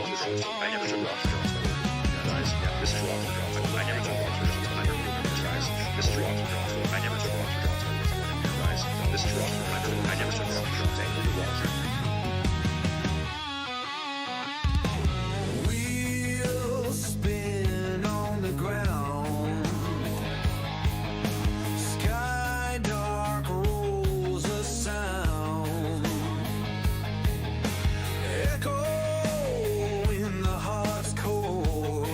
I never took off for John's guys. Yeah, this is wrong for John's. I never took off for John's. I never took off guys. This is wrong for John's. I never took off for John's. Guys, this is wrong for I never took off for John's. I never took off for Wheels spin on the ground. Sky dark rolls a sound. Echo in the heart's core.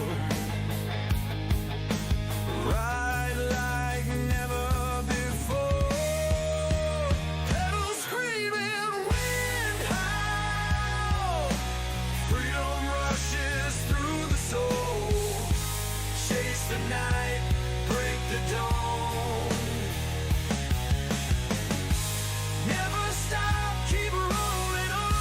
Ride like never before. Pedals screaming, wind howl. Freedom rushes through the soul. Chase the night, break the dawn. Never stop, keep rolling on.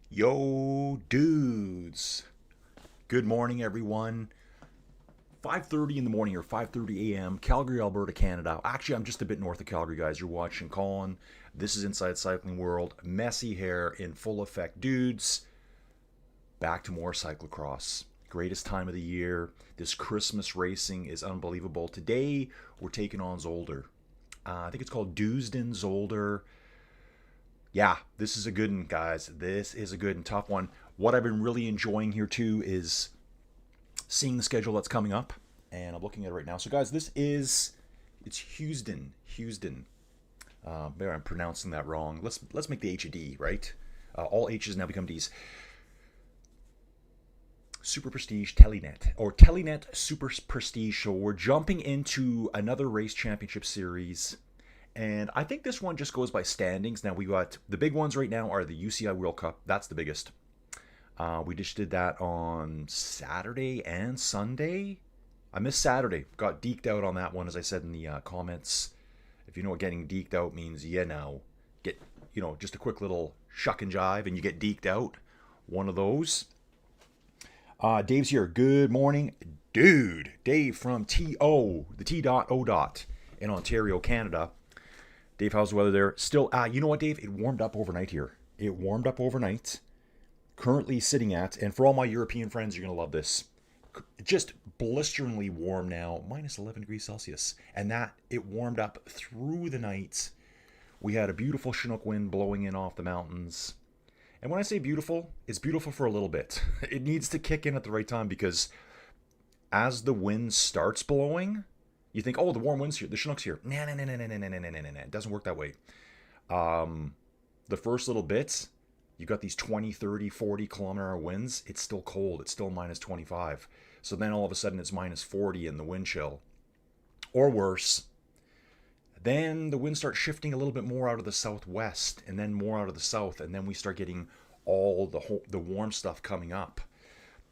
Yo, dudes. Good morning, everyone. 5:30 in the morning or 5:30 a.m. Calgary, Alberta, Canada. Actually, I'm just a bit north of Calgary, guys. You're watching Colin. This is Inside Cycling World. Messy hair in full effect, dudes. Back to more cyclocross. Greatest time of the year. This Christmas racing is unbelievable. Today, we're taking on Zolder. I think it's called Heusden-Zolder. Yeah, this is a good one, guys. This is a good and tough one. What I've been really enjoying here, too, is seeing the schedule that's coming up. And I'm looking at it right now. So, guys, it's Heusden. Maybe I'm pronouncing that wrong. Let's make the H a D, right? All H's now become D's. SuperPrestige Telenet, or Telenet SuperPrestige. So we're jumping into another race championship series. And I think this one just goes by standings. Now, we got the big ones right now are the UCI World Cup. That's the biggest. We just did that on Saturday and Sunday. I missed Saturday. Got deked out on that one, as I said in the comments. If you know what getting deked out means, get, just a quick little shuck and jive and you get deked out. One of those. Dave's here. Good morning, dude. Dave from the T.O. in Ontario, Canada. Dave, how's the weather there? Still, you know what, Dave? It warmed up overnight here. Currently sitting at, and for all my European friends, you're going to love this. Just blisteringly warm now, minus 11 degrees Celsius. And it warmed up through the night. We had a beautiful Chinook wind blowing in off the mountains. And when I say beautiful, it's beautiful for a little bit. It needs to kick in at the right time because as the wind starts blowing, you think, oh, the warm wind's here, the Chinook's here. Nah. It doesn't work that way. The first little bits, you got these 20, 30, 40 kilometer winds. It's still cold. It's still minus 25. So then all of a sudden it's minus 40 in the wind chill. Or worse, then the wind starts shifting a little bit more out of the southwest and then more out of the south. And then we start getting all the warm stuff coming up.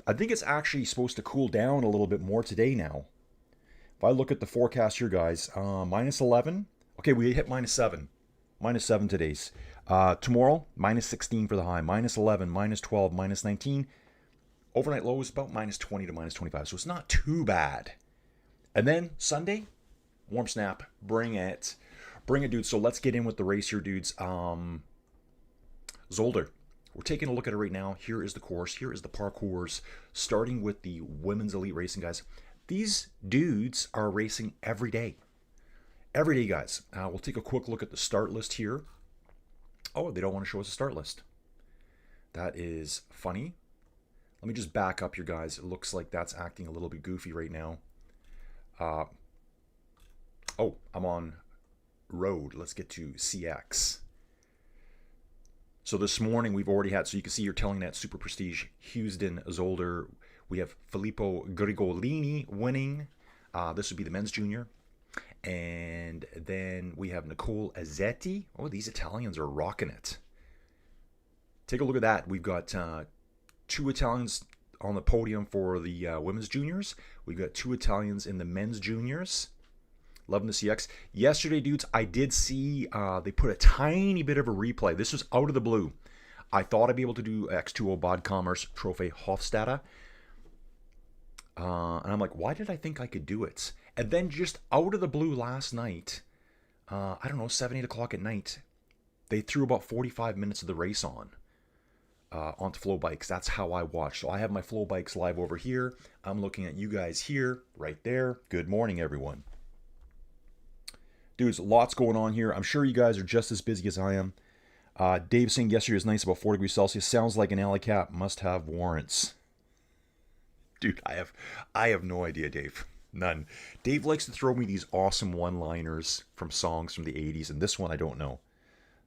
I think it's actually supposed to cool down a little bit more today now. If I look at the forecast here, guys, minus 11. Okay, we hit minus 7. Minus 7 today's. Tomorrow, minus 16 for the high. Minus 11, minus 12, minus 19. Overnight low is about minus 20 to minus 25. So it's not too bad. And then Sunday, warm snap. Bring it. Bring it, dude. So let's get in with the race here, dudes. Zolder. We're taking a look at it right now. Here is the course. Here is the parcours. Starting with the women's elite racing, guys. These dudes are racing every day. Every day, guys. We'll take a quick look at the start list here. Oh, they don't want to show us a start list. That is funny. Let me just back up here, guys. It looks like that's acting a little bit goofy right now. Oh, I'm on road. Let's get to CX. So this morning we've already had, so you can see you're telling that SuperPrestige Heusden-Zolder. We have Filippo Grigolini winning. This would be the men's junior. And then we have Nicole Azzetti. Oh, these Italians are rocking it. Take a look at that. We've got 2 Italians on the podium for the women's juniors. We've got 2 Italians in the men's juniors. Loving the CX. Yesterday, dudes, I did see they put a tiny bit of a replay. This was out of the blue. I thought I'd be able to do X2O Bodkammers Trophy Hofstadter. And I'm like, why did I think I could do it? And then just out of the blue last night, I don't know, 7, 8 o'clock at night, they threw about 45 minutes of the race onto Flow Bikes. That's how I watch. So I have my Flow Bikes live over here. I'm looking at you guys here, right there. Good morning, everyone. Dudes, lots going on here. I'm sure you guys are just as busy as I am. Dave saying yesterday was nice, about 4 degrees Celsius. Sounds like an alley cat must have warrants. Dude, I have no idea, Dave. None. Dave likes to throw me these awesome one-liners from songs from the 80s, and this one I don't know.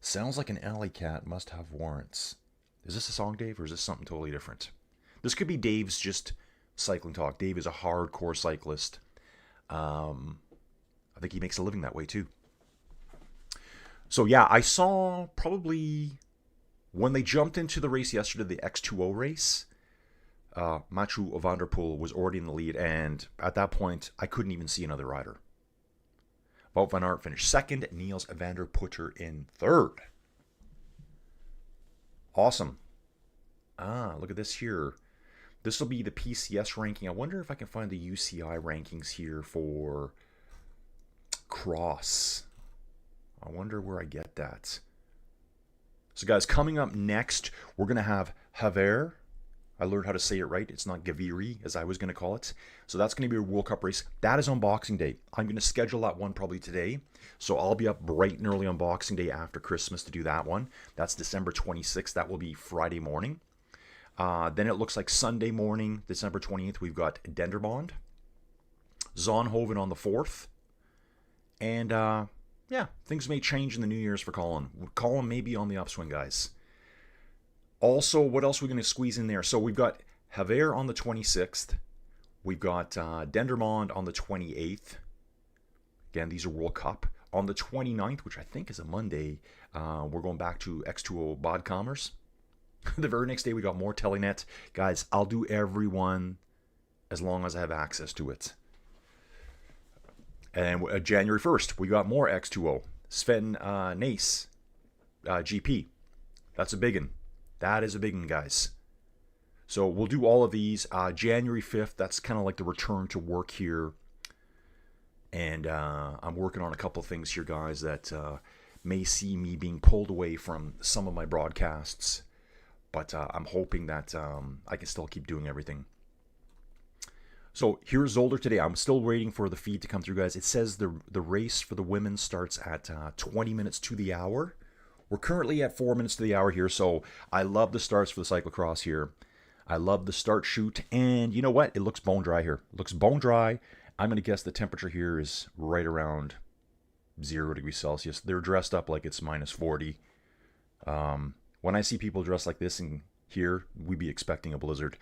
Sounds like an alley cat must have warrants. Is this a song, Dave, or is this something totally different? This could be Dave's just cycling talk. Dave is a hardcore cyclist. I think he makes a living that way too. So yeah, I saw probably when they jumped into the race yesterday, the X2O race, Mathieu van der Poel was already in the lead, and at that point, I couldn't even see another rider. Wout van Aert finished second, Niels van der Putter in third. Awesome. Look at this here. This will be the PCS ranking. I wonder if I can find the UCI rankings here for cross. I wonder where I get that. So guys, coming up next, we're going to have Haver. I learned how to say it right. It's not Gaviri, as I was going to call it. So that's going to be a World Cup race. That is on Boxing Day. I'm going to schedule that one probably today. So I'll be up bright and early on Boxing Day after Christmas to do that one. That's December 26th. That will be Friday morning. Then it looks like Sunday morning, December 28th, we've got Denderbond. Zonhoven on the 4th. And yeah, things may change in the New Year's for Colin. Colin may be on the upswing, guys. Also, what else are we going to squeeze in there? So we've got Haver on the 26th. We've got Dendermonde on the 28th. Again, these are World Cup. On the 29th, which I think is a Monday, we're going back to X2O Bodkammers. The very next day, we got more Telenet. Guys, I'll do everyone as long as I have access to it. And January 1st, we got more X2O. Sven Nace, GP. That's a big one. That is a big one, guys. So we'll do all of these. January 5th, that's kind of like the return to work here. And I'm working on a couple of things here, guys, that may see me being pulled away from some of my broadcasts. But I'm hoping that I can still keep doing everything. So here's Zolder today. I'm still waiting for the feed to come through, guys. It says the race for the women starts at 20 minutes to the hour. We're currently at 4 minutes to the hour here, so I love the starts for the cyclocross here. I love the start shoot, and you know what? It looks bone dry here. It looks bone dry. I'm going to guess the temperature here is right around 0 degrees Celsius. They're dressed up like it's minus 40. When I see people dressed like this in here, we'd be expecting a blizzard.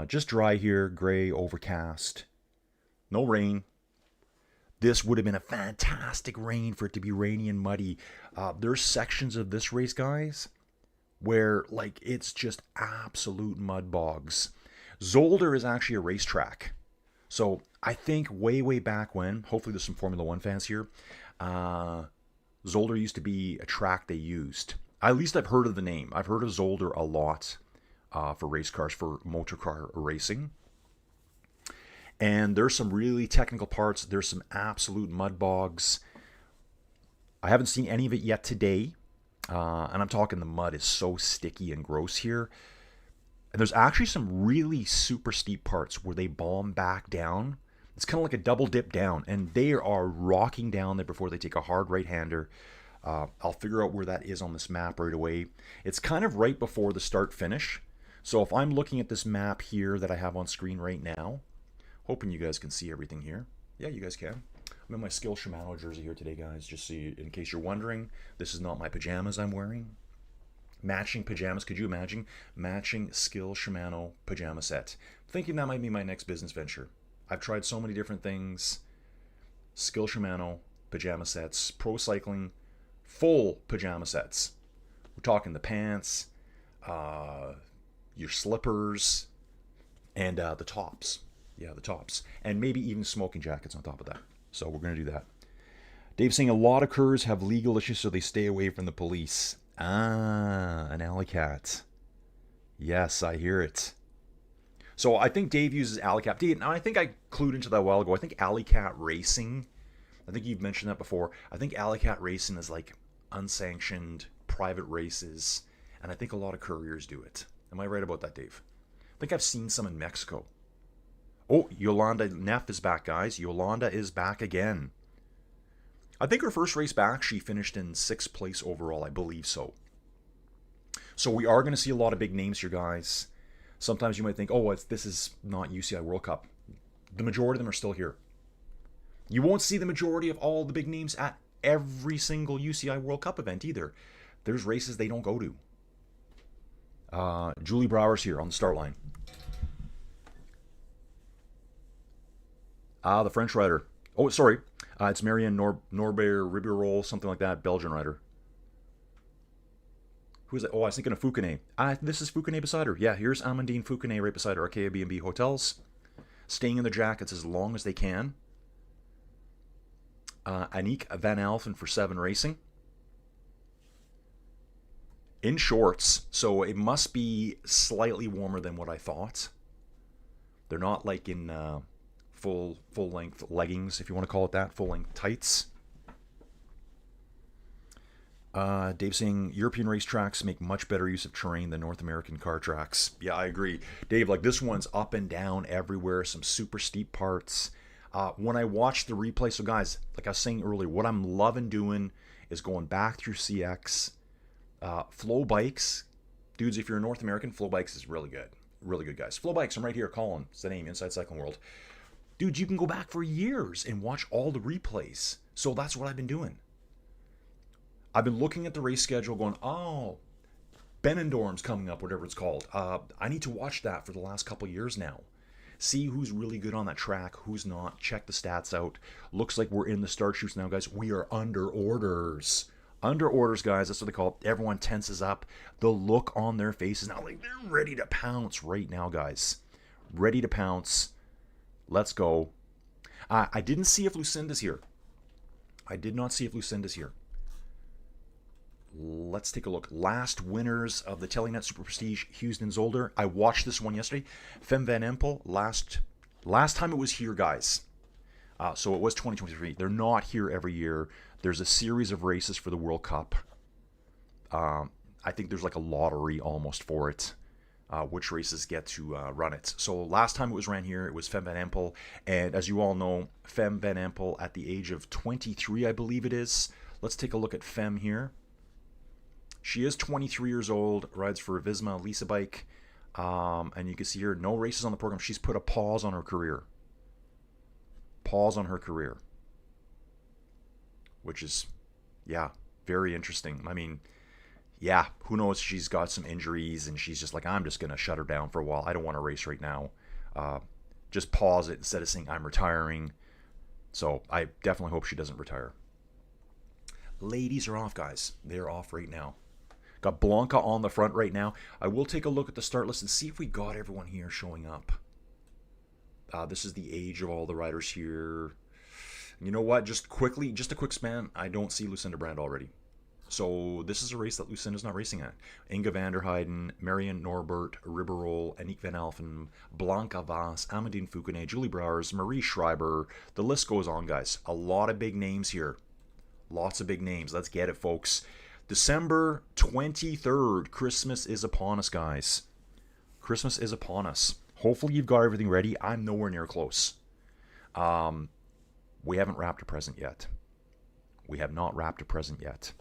Just dry here, gray, overcast. No rain. This would have been a fantastic rain for it to be rainy and muddy. There's sections of this race, guys, where like it's just absolute mud bogs. Zolder is actually a racetrack. So I think way back when, hopefully there's some Formula One fans here, Zolder used to be a track they used. At least I've heard of the name. I've heard of Zolder a lot for race cars, for motor car racing. And there's some really technical parts. There's some absolute mud bogs. I haven't seen any of it yet today. And I'm talking the mud is so sticky and gross here. And there's actually some really super steep parts where they bomb back down. It's kind of like a double dip down. And they are rocking down there before they take a hard right-hander. I'll figure out where that is on this map right away. It's kind of right before the start-finish. So if I'm looking at this map here that I have on screen right now, hoping you guys can see everything here. Yeah, you guys can. I'm in my Skill Shimano jersey here today, guys, just so you, in case you're wondering. This is not my pajamas I'm wearing. Matching pajamas, could you imagine? Matching Skill Shimano pajama set. Thinking that might be my next business venture. I've tried so many different things. Skill Shimano pajama sets, pro cycling, full pajama sets. We're talking the pants, your slippers, and the tops. Yeah, the tops. And maybe even smoking jackets on top of that. So we're going to do that. Dave's saying a lot of curs have legal issues, so they stay away from the police. Ah, an alley cat. Yes, I hear it. So I think Dave uses Alley Cat. Now I think I clued into that a while ago. I think Alley Cat Racing, I think you've mentioned that before. I think Alley Cat Racing is like unsanctioned private races, and I think a lot of couriers do it. Am I right about that, Dave? I think I've seen some in Mexico. Oh, Yolanda Neff is back, guys. Yolanda is back again. I think her first race back, she finished in 6th place overall. I believe so. So we are going to see a lot of big names here, guys. Sometimes you might think, oh, this is not UCI World Cup. The majority of them are still here. You won't see the majority of all the big names at every single UCI World Cup event either. There's races they don't go to. Julie Brower's here on the start line. The French rider. Oh, sorry. It's Marianne Norbert Ribeirol, something like that, Belgian rider. Who is it? Oh, I was thinking of Foucanet. This is Foucanet beside her. Yeah, here's Amandine Foucanet right beside her. Arcadia B&B Hotels. Staying in the jackets as long as they can. Aniek van Alphen for 7 Racing. In shorts, so it must be slightly warmer than what I thought. They're not like in full-length leggings, if you want to call it that, full-length tights. Dave saying, European racetracks make much better use of terrain than North American car tracks. Yeah, I agree. Dave, like this one's up and down everywhere, some super steep parts. When I watch the replay, so guys, like I was saying earlier, what I'm loving doing is going back through CX. Flow Bikes. Dudes, if you're a North American, Flow Bikes is really good. Really good, guys. Flow Bikes, I'm right here, Colin. It's the name, Inside Cycling World. Dude, you can go back for years and watch all the replays. So that's what I've been doing. I've been looking at the race schedule going, oh, Benidorm's coming up, whatever it's called. I need to watch that for the last couple years now. See who's really good on that track, who's not. Check the stats out. Looks like we're in the start shoots now, guys. We are under orders. Under orders, guys. That's what they call it. Everyone tenses up. The look on their faces now, like they're ready to pounce right now, guys. Ready to pounce. Let's go. I didn't see if Lucinda's here. I did not see if Lucinda's here. Let's take a look. Last winners of the Telenet SuperPrestige Heusden-Zolder. I watched this one yesterday. Fem Van Empel, last time it was here, guys. So it was 2023. They're not here every year. There's a series of races for the World Cup. I think there's like a lottery almost for it. Which races get to run it. So last time it was ran here, it was Fem Van Empel. And as you all know, Fem Van Empel at the age of 23, I believe it is. Let's take a look at Fem here. She is 23 years old, rides for a Visma Lisa bike. And you can see here, no races on the program. She's put a pause on her career. Pause on her career. Which is, yeah, very interesting. I mean, yeah, who knows? She's got some injuries and she's just like, I'm just going to shut her down for a while. I don't want to race right now. Just pause it instead of saying I'm retiring. So I definitely hope she doesn't retire. Ladies are off, guys. They're off right now. Got Blanca on the front right now. I will take a look at the start list and see if we got everyone here showing up. This is the age of all the riders here. You know what? Just quickly, just a quick span. I don't see Lucinda Brand already. So this is a race that Lucinda's not racing at. Inga van der Heijden, Marianne Norbert, Ribeirol, Aniek van Alphen, Blanca Vaas, Amandine Foucanet, Julie Brouwers, Marie Schreiber. The list goes on, guys. A lot of big names here. Lots of big names. Let's get it, folks. December 23rd. Christmas is upon us, guys. Christmas is upon us. Hopefully you've got everything ready. I'm nowhere near close. We haven't wrapped a present yet. We have not wrapped a present yet.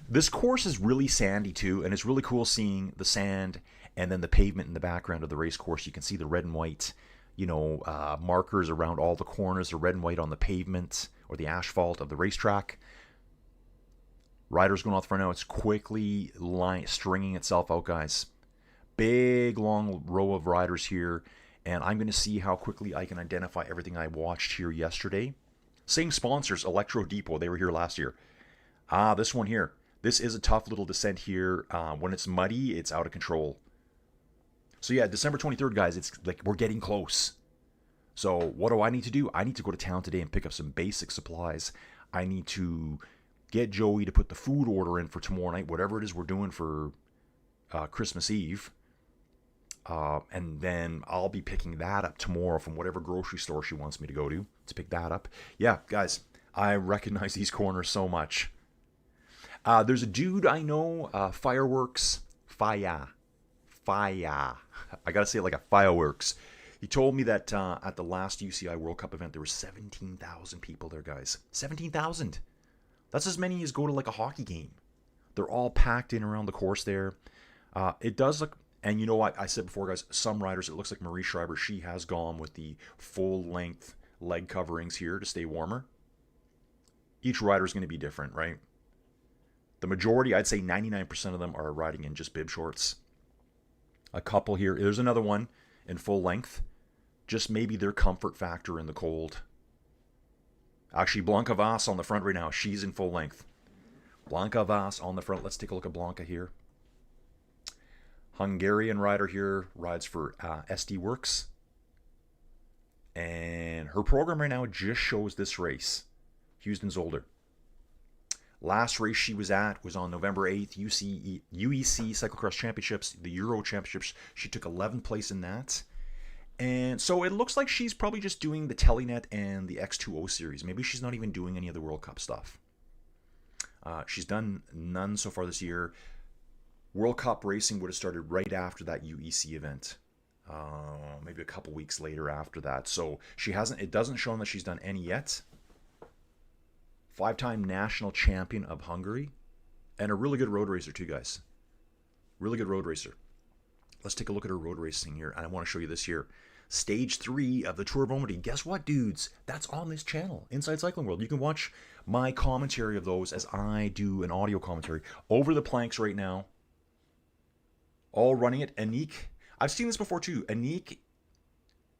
This course is really sandy too, and it's really cool seeing the sand and then the pavement in the background of the race course. You can see the red and white, markers around all the corners, the red and white on the pavement or the asphalt of the racetrack. Riders going off the front now. It's quickly stringing itself out, guys. Big, long row of riders here, and I'm going to see how quickly I can identify everything I watched here yesterday. Same sponsors, Electro Depot. They were here last year. This one here. This is a tough little descent here. When it's muddy, it's out of control. So yeah, December 23rd, guys, it's like we're getting close. So what do I need to do? I need to go to town today and pick up some basic supplies. I need to get Joey to put the food order in for tomorrow night, whatever it is we're doing for Christmas Eve. And then I'll be picking that up tomorrow from whatever grocery store she wants me to go to pick that up. Yeah, guys, I recognize these corners so much. There's a dude I know, Fireworks, Fire. I gotta say it like a fireworks. He told me that at the last UCI World Cup event, there were 17,000 people there, guys. 17,000. That's as many as go to like a hockey game. They're all packed in around the course there. It does look, and you know what I said before, guys, some riders, it looks like Marie Schreiber, she has gone with the full-length leg coverings here to stay warmer. Each rider is going to be different, right? The majority, I'd say 99% of them are riding in just bib shorts. A couple here. There's another one in full length. Just maybe their comfort factor in the cold. Actually, Blanca Vas on the front right now. She's in full length. Blanca Vas on the front. Let's take a look at Blanca here. Hungarian rider here. Rides for SD Works. And her program right now just shows this race. Heusden-Zolder. Last race she was at was on November 8th, UEC Cyclocross Championships, the Euro Championships. She took 11th place in that. And so it looks like she's probably just doing the Telenet and the X2O series. Maybe she's not even doing any of the World Cup stuff. She's done none so far this year. World Cup racing would have started right after that UEC event. Maybe a couple weeks later after that. So she hasn't, it doesn't show that she's done any yet. 5-time national champion of Hungary. And a really good road racer too, guys. Really good road racer. Let's take a look at her road racing here. And I want to show you this here. Stage 3 of the Tour of Normandy. Guess what, dudes? That's on this channel, Inside Cycling World. You can watch my commentary of those as I do an audio commentary. Over the planks right now. All running it. Anique. I've seen this before too. Anique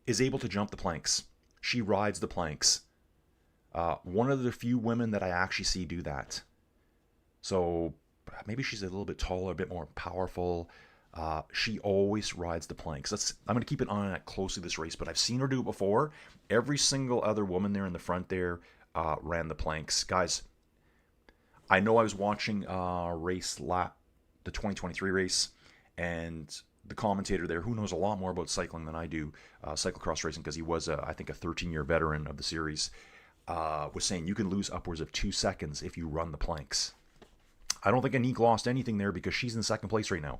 is able to jump the planks. She rides the planks. One of the few women that I actually see do that. So maybe she's a little bit taller, a bit more powerful. She always rides the planks. I'm going to keep an eye on that closely this race, but I've seen her do it before. Every single other woman there in the front there ran the planks. Guys, I know I was watching the 2023 race, and the commentator there, who knows a lot more about cycling than I do, cyclocross racing, because he was, I think, a 13-year veteran of the series, was saying you can lose upwards of 2 seconds if you run the planks. I don't think Anique lost anything there because she's in second place right now.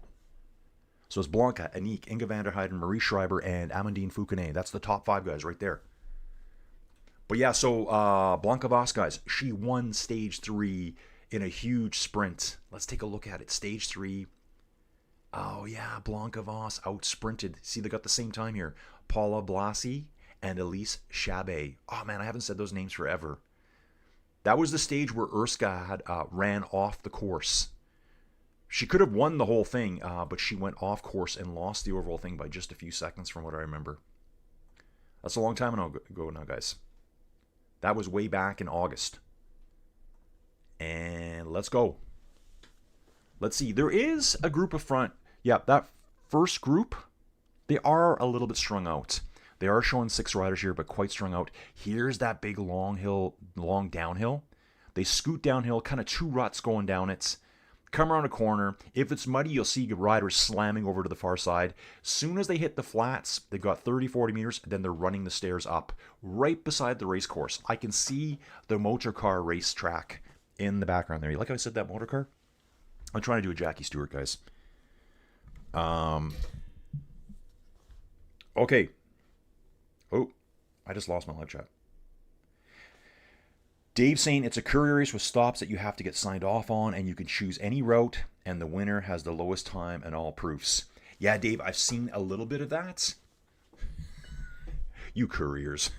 So it's Blanca, Anique, Inge van der Heijden, Marie Schreiber, and Amandine Foucanet. That's the top 5 guys right there. But yeah, so Blanca Vas, guys, she won stage 3 in a huge sprint. Let's take a look at it. Stage 3. Oh yeah, Blanca Vas out-sprinted. See, they got the same time here. Paula Blasi and Elise Chabet. Oh man, I haven't said those names forever. That was the stage where Erska had ran off the course. She could have won the whole thing, but she went off course and lost the overall thing by just a few seconds from what I remember. That's a long time ago now, guys. That was way back in August. And let's go. Let's see. There is a group of front. Yeah, that first group, they are a little bit strung out. They are showing 6 riders here, but quite strung out. Here's that big long downhill. They scoot downhill, kind of 2 ruts going down it. Come around a corner. If it's muddy, you'll see riders slamming over to the far side. Soon as they hit the flats, they've got 30, 40 meters, then they're running the stairs up right beside the race course. I can see the motor car race track in the background there. You like how I said that, motor car? I'm trying to do a Jackie Stewart, guys. Okay. Oh, I just lost my live chat. Dave saying it's a courier race with stops that you have to get signed off on, and you can choose any route, and the winner has the lowest time and all proofs. Yeah, Dave, I've seen a little bit of that. You couriers.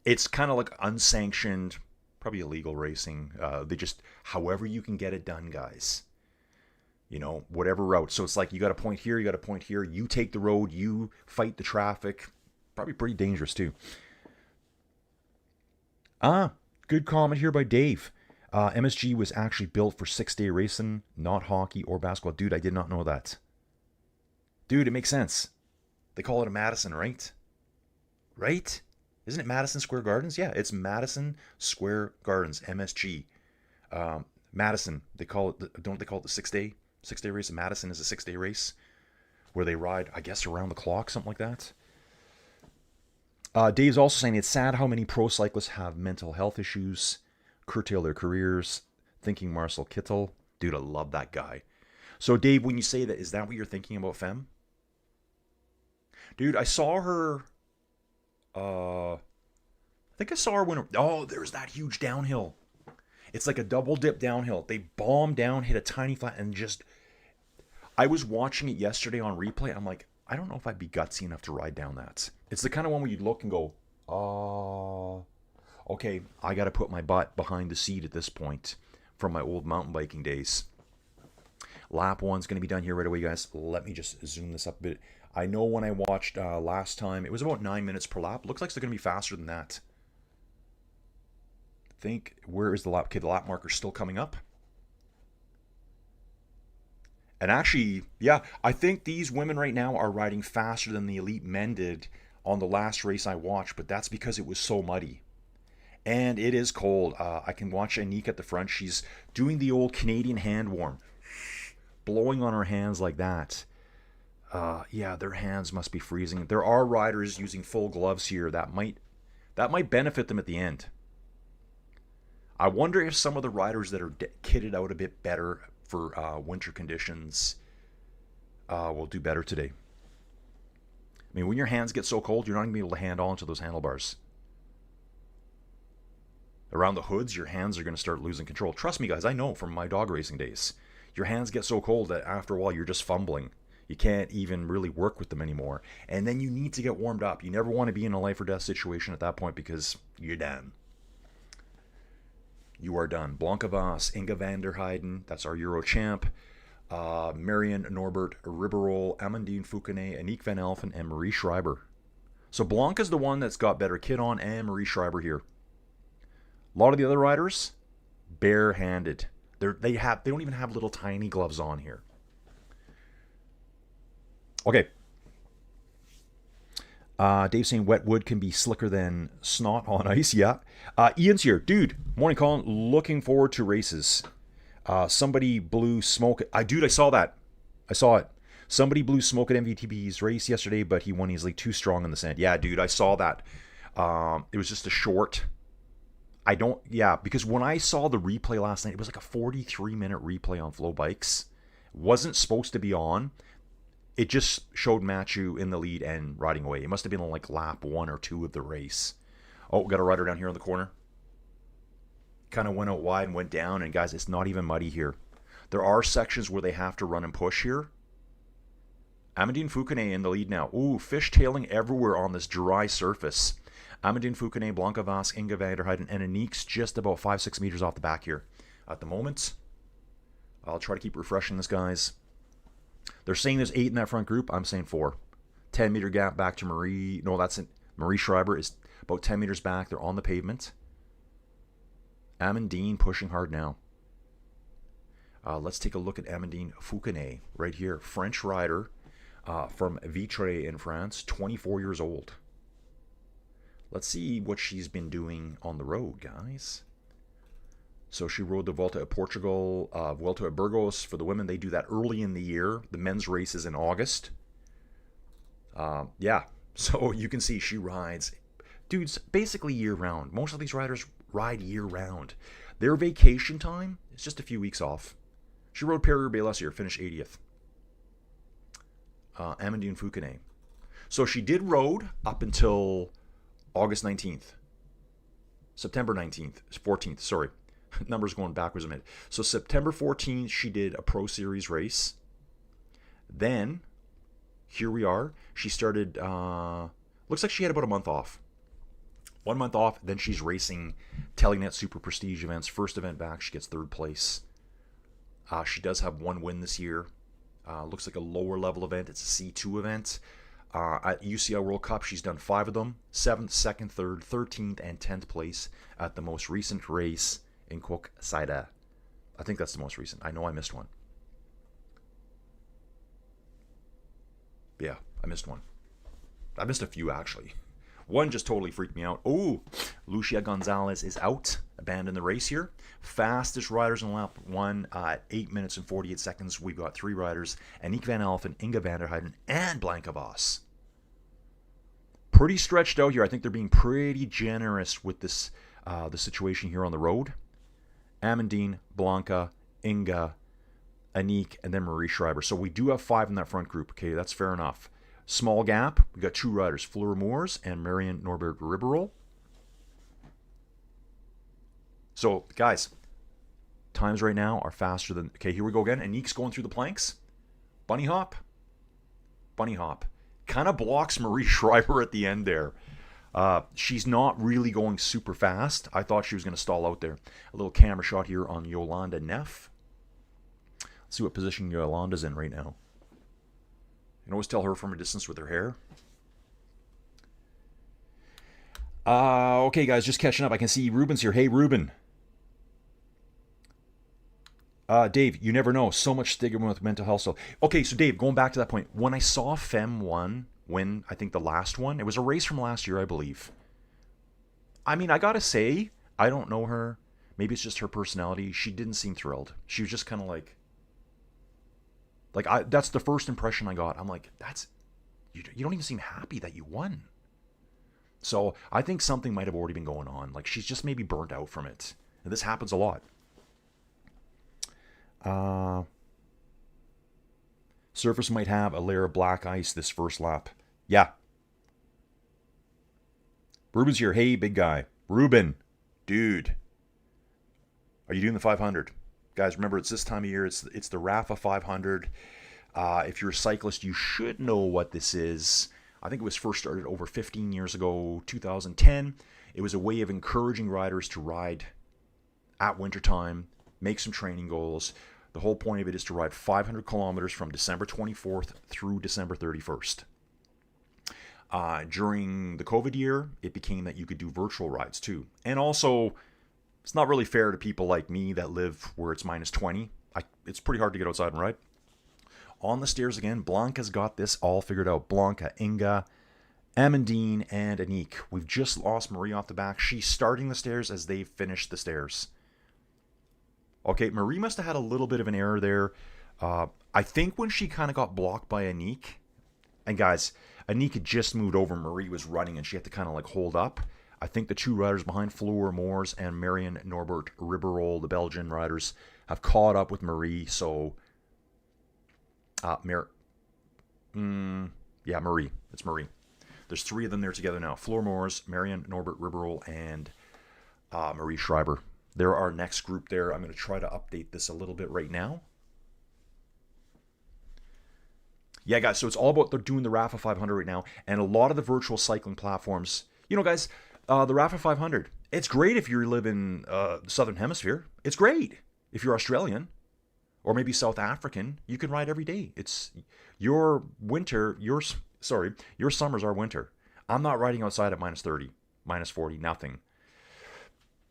It's kind of like unsanctioned, probably illegal racing. They just, however you can get it done, guys. You know, whatever route. So it's like you got a point here, you got a point here. You take the road, you fight the traffic. Probably pretty dangerous too. Good comment here by Dave. MSG was actually built for 6-day racing, not hockey or basketball. Dude, I did not know that. Dude, it makes sense. They call it a Madison, right? Right? Isn't it Madison Square Gardens? Yeah, it's Madison Square Gardens, MSG. Madison, they call it, don't they call it the 6-day? 6-day race. Madison is a 6-day race where they ride, I guess, around the clock, something like that. Dave's also saying it's sad how many pro cyclists have mental health issues, curtail their careers, thinking Marcel Kittel. Dude, I love that guy. So, Dave, when you say that, is that what you're thinking about Femme? Dude, I saw her... I think I saw her when... Oh, there's that huge downhill. It's like a double dip downhill. They bomb down, hit a tiny flat, and just... I was watching it yesterday on replay. I'm like, I don't know if I'd be gutsy enough to ride down that. It's the kind of one where you'd look and go, okay, I got to put my butt behind the seat at this point from my old mountain biking days. Lap 1's going to be done here right away, guys. Let me just zoom this up a bit. I know when I watched last time, it was about 9 minutes per lap. Looks like they're going to be faster than that. I think, where is the lap? Okay, the lap marker's still coming up. And actually, yeah, I think these women right now are riding faster than the elite men did on the last race I watched, but that's because it was so muddy. And it is cold. I can watch Anique at the front. She's doing the old Canadian hand warm. Blowing on her hands like that. Yeah, their hands must be freezing. There are riders using full gloves here. That might benefit them at the end. I wonder if some of the riders that are kitted out a bit better for winter conditions will do better today. I mean, when your hands get so cold, you're not going to be able to hand on to those handlebars. Around the hoods, your hands are going to start losing control. Trust me, guys, I know from my dog racing days. Your hands get so cold that after a while, you're just fumbling. You can't even really work with them anymore. And then you need to get warmed up. You never want to be in a life or death situation at that point because you're done. You are done. Blanca Voss, Inga van der Heijden, that's our Euro champ. Marion Norbert Ribeirol, Amandine Foucanet, Anique van Elfen, and Marie Schreiber. So Blanca's the one that's got better kit on, and Marie Schreiber here. A lot of the other riders, bare-handed. They don't even have little tiny gloves on here. Okay. Dave's saying wet wood can be slicker than snot on ice. Yeah. Ian's here. Dude, morning Colin. Looking forward to races. Somebody blew smoke. Dude, I saw that. I saw it. Somebody blew smoke at MVTB's race yesterday, but he won easily. Too strong in the sand. Yeah, dude, I saw that. It was just a short. Because when I saw the replay last night, it was like a 43-minute replay on Flow Bikes. It wasn't supposed to be on. It just showed Matthew in the lead and riding away. It must have been on like lap 1 or 2 of the race. Oh, got a rider down here in the corner. Kind of went out wide and went down. And guys, it's not even muddy here. There are sections where they have to run and push here. Amandine Foucanet in the lead now. Ooh, fishtailing everywhere on this dry surface. Amandine Foucanet, Blanca Voss, Inga van der Heijden, and Anique's just about 5-6 meters off the back here at the moment. I'll try to keep refreshing this, guys. They're saying there's 8 in that front group. I'm saying 4. 10-meter gap back to Marie. No, that's it. Marie Schreiber is about 10 meters back. They're on the pavement. Amandine pushing hard now. Let's take a look at Amandine Foucanet right here. French rider from Vitré in France, 24 years old. Let's see what she's been doing on the road, guys. So she rode the Volta at Portugal, Vuelta at Burgos for the women. They do that early in the year. The men's race is in August. Yeah, so you can see she rides. Dudes, basically year-round. Most of these riders ride year-round. Their vacation time is just a few weeks off. She rode Paris-Roubaix last year, finished 80th. Amandine Foucanet. So she did road up until August 19th. September 19th. 14th, sorry. Numbers going backwards a minute. So September 14th, she did a Pro Series race. Then, here we are. She started, looks like she had about a month off. 1 month off, then she's racing Telenet SuperPrestige events. First event back, she gets 3rd place. She does have 1 win this year. Looks like a lower level event. It's a C2 event. At UCI World Cup, she's done 5 of them. 7th, 2nd, 3rd, 13th, and 10th place at the most recent race in Koksijde. I think that's the most recent. I know I missed one. Yeah, I missed one. I missed a few, actually. One just totally freaked me out. Oh, Lucia Gonzalez is out. Abandoned the race here. Fastest riders in lap 1 at 8 minutes and 48 seconds. We've got 3 riders. Aniek van Alphen, Inga van der Heijden, and Blanca Vos. Pretty stretched out here. I think they're being pretty generous with this the situation here on the road. Amandine, Blanca, Inga, Aniek, and then Marie Schreiber. So we do have 5 in that front group. Okay, that's fair enough. Small gap. We got 2 riders, Fleur Moors and Marion Norbert Ribeirol. So, guys, times right now are faster than... Okay, here we go again. Aniek's going through the planks. Bunny hop. Bunny hop. Kind of blocks Marie Schreiber at the end there. She's not really going super fast. I thought she was going to stall out there. A little camera shot here on Yolanda Neff. Let's see what position Yolanda's in right now. You can always tell her from a distance with her hair. Okay, guys, just catching up. I can see Ruben's here. Hey, Ruben. Dave, you never know. So much stigma with mental health stuff. Okay, so Dave, going back to that point. When I saw Fem 1 win, I think the last one, it was a race from last year, I believe. I mean, I gotta say, I don't know her. Maybe it's just her personality. She didn't seem thrilled. She was just kind of like that's the first impression I got. I'm like, you don't even seem happy that you won. So I think something might have already been going on. Like, she's just maybe burnt out from it. And this happens a lot. Surface might have a layer of black ice this first lap. Yeah. Ruben's here. Hey, big guy. Ruben. Dude. Are you doing the 500? Guys, remember, it's this time of year. It's the Rafa 500. If you're a cyclist, you should know what this is. I think it was first started over 15 years ago, 2010. It was a way of encouraging riders to ride at wintertime, make some training goals. The whole point of it is to ride 500 kilometers from December 24th through December 31st. During the COVID year, it became that you could do virtual rides too. And also, it's not really fair to people like me that live where it's minus 20. It's pretty hard to get outside and ride. On the stairs again, Blanca's got this all figured out. Blanca, Inga, Amandine, and Aniek. We've just lost Marie off the back. She's starting the stairs as they finish the stairs. Okay, Marie must have had a little bit of an error there. I think when she kind of got blocked by Aniek, and guys, Aniek had just moved over, Marie was running, and she had to kind of like hold up. I think the 2 riders behind, Fleur Moors and Marion Norbert Ribeirol, the Belgian riders, have caught up with Marie. So, Marie. It's Marie. There's 3 of them there together now. Fleur Moors, Marion Norbert Ribeirol, and Marie Schreiber. They're our next group there. I'm going to try to update this a little bit right now. Yeah, guys, so it's all about they're doing the Rafa 500 right now, and a lot of the virtual cycling platforms. You know, guys, the Rafa 500, it's great if you live in the Southern Hemisphere. It's great if you're Australian or maybe South African. You can ride every day. It's your winter, your summers are winter. I'm not riding outside at minus 30, minus 40, nothing.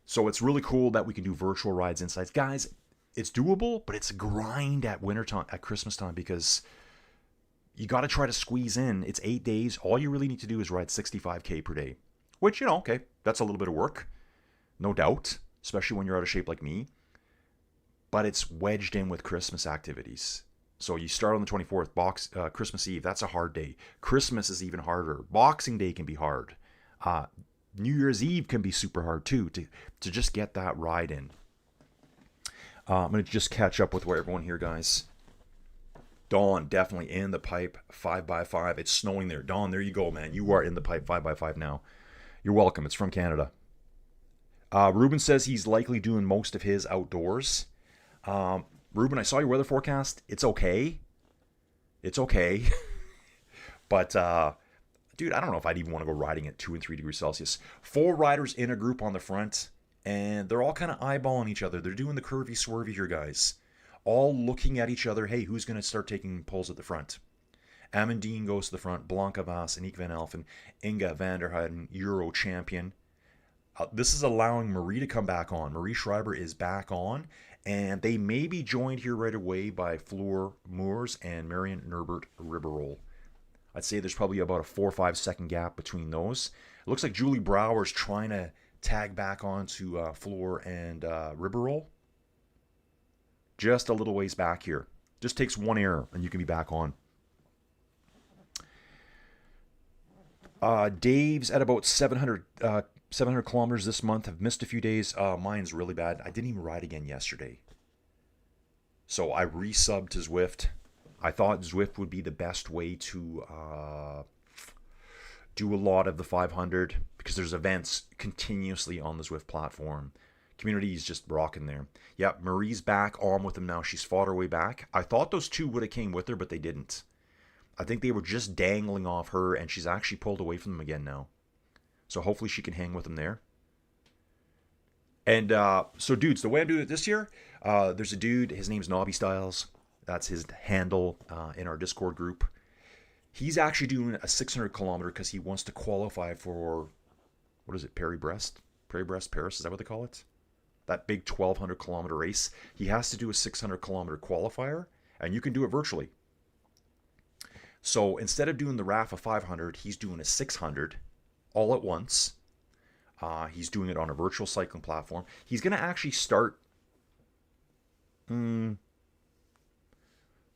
So it's really cool that we can do virtual rides inside. Guys, it's doable, but it's a grind at winter time, at Christmas time, because you got to try to squeeze in. It's 8 days. All you really need to do is ride 65K per day, which, you know, okay, that's a little bit of work, no doubt, especially when you're out of shape like me. But it's wedged in with Christmas activities. So you start on the 24th, Christmas Eve. That's a hard day. Christmas is even harder. Boxing Day can be hard. New Year's Eve can be super hard too, to just get that ride in. I'm going to just catch up with everyone here, guys. Dawn, definitely in the pipe, 5x5. It's snowing there. Dawn, there you go, man. You are in the pipe, 5x5 now. You're welcome. It's from Canada. Ruben says he's likely doing most of his outdoors. Ruben, I saw your weather forecast. It's okay. It's okay. But, dude, I don't know if I'd even want to go riding at 2 and 3 degrees Celsius. 4 riders in a group on the front, and they're all kind of eyeballing each other. They're doing the curvy swervy here, guys. All looking at each other. Hey, who's going to start taking pulls at the front? Amandine goes to the front. Blanca Vos, Aniek van Alphen, Inga van der Heijden, Euro champion. This is allowing Marie to come back on. Marie Schreiber is back on, and they may be joined here right away by Fleur Moors and Marion Norbert Ribeirol. I'd say there's probably about a 4 or 5 second gap between those. It looks like Julie Brower's trying to tag back onto floor and Riverroll. Just a little ways back here. Just takes one error and you can be back on. Dave's at about 700 kilometers this month. I've missed a few days. Mine's really bad. I didn't even ride again yesterday. So I resubbed to Zwift. I thought Zwift would be the best way to do a lot of the 500 because there's events continuously on the Zwift platform. Community is just rocking there. Yep, Marie's back on with them now. She's fought her way back. I thought those two would have came with her, but they didn't. I think they were just dangling off her, and she's actually pulled away from them again now. So hopefully she can hang with them there. And so, dudes, the way I'm doing it this year, there's a dude. His name's Nobby Styles. That's his handle in our Discord group. He's actually doing a 600 kilometer because he wants to qualify for, what is it, Paris-Brest? Paris, is that what they call it? That big 1,200 kilometer race. He has to do a 600 kilometer qualifier, and you can do it virtually. So instead of doing the RAFA 500, he's doing a 600 all at once. He's doing it on a virtual cycling platform. He's going to actually start,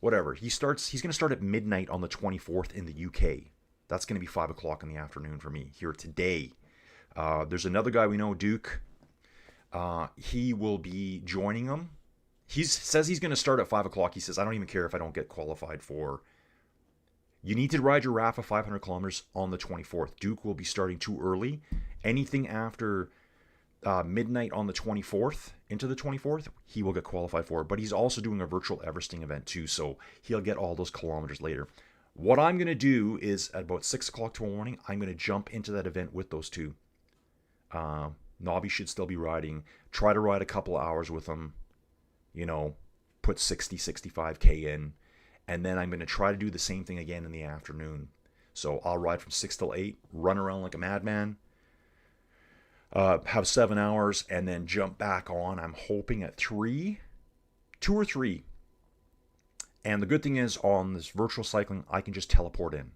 whatever. He's going to start at midnight on the 24th in the UK. That's going to be 5 o'clock in the afternoon for me here today. There's another guy we know, Duke. He will be joining him. He says he's going to start at 5 o'clock. He says, I don't even care if I don't get qualified for. You need to ride your RAFA 500 kilometers on the 24th. Duke will be starting too early. Anything after midnight on the 24th into the 24th, he will get qualified for. But he's also doing a virtual Everesting event too, so he'll get all those kilometers later. What I'm going to do is at about 6 o'clock tomorrow morning, I'm going to jump into that event with those two. Nobby should still be riding. Try to ride a couple of hours with him. You know, put 60, 65K in. And then I'm going to try to do the same thing again in the afternoon. So I'll ride from 6 till 8, run around like a madman, have 7 hours, and then jump back on. I'm hoping at 2 or 3. And the good thing is on this virtual cycling, I can just teleport in.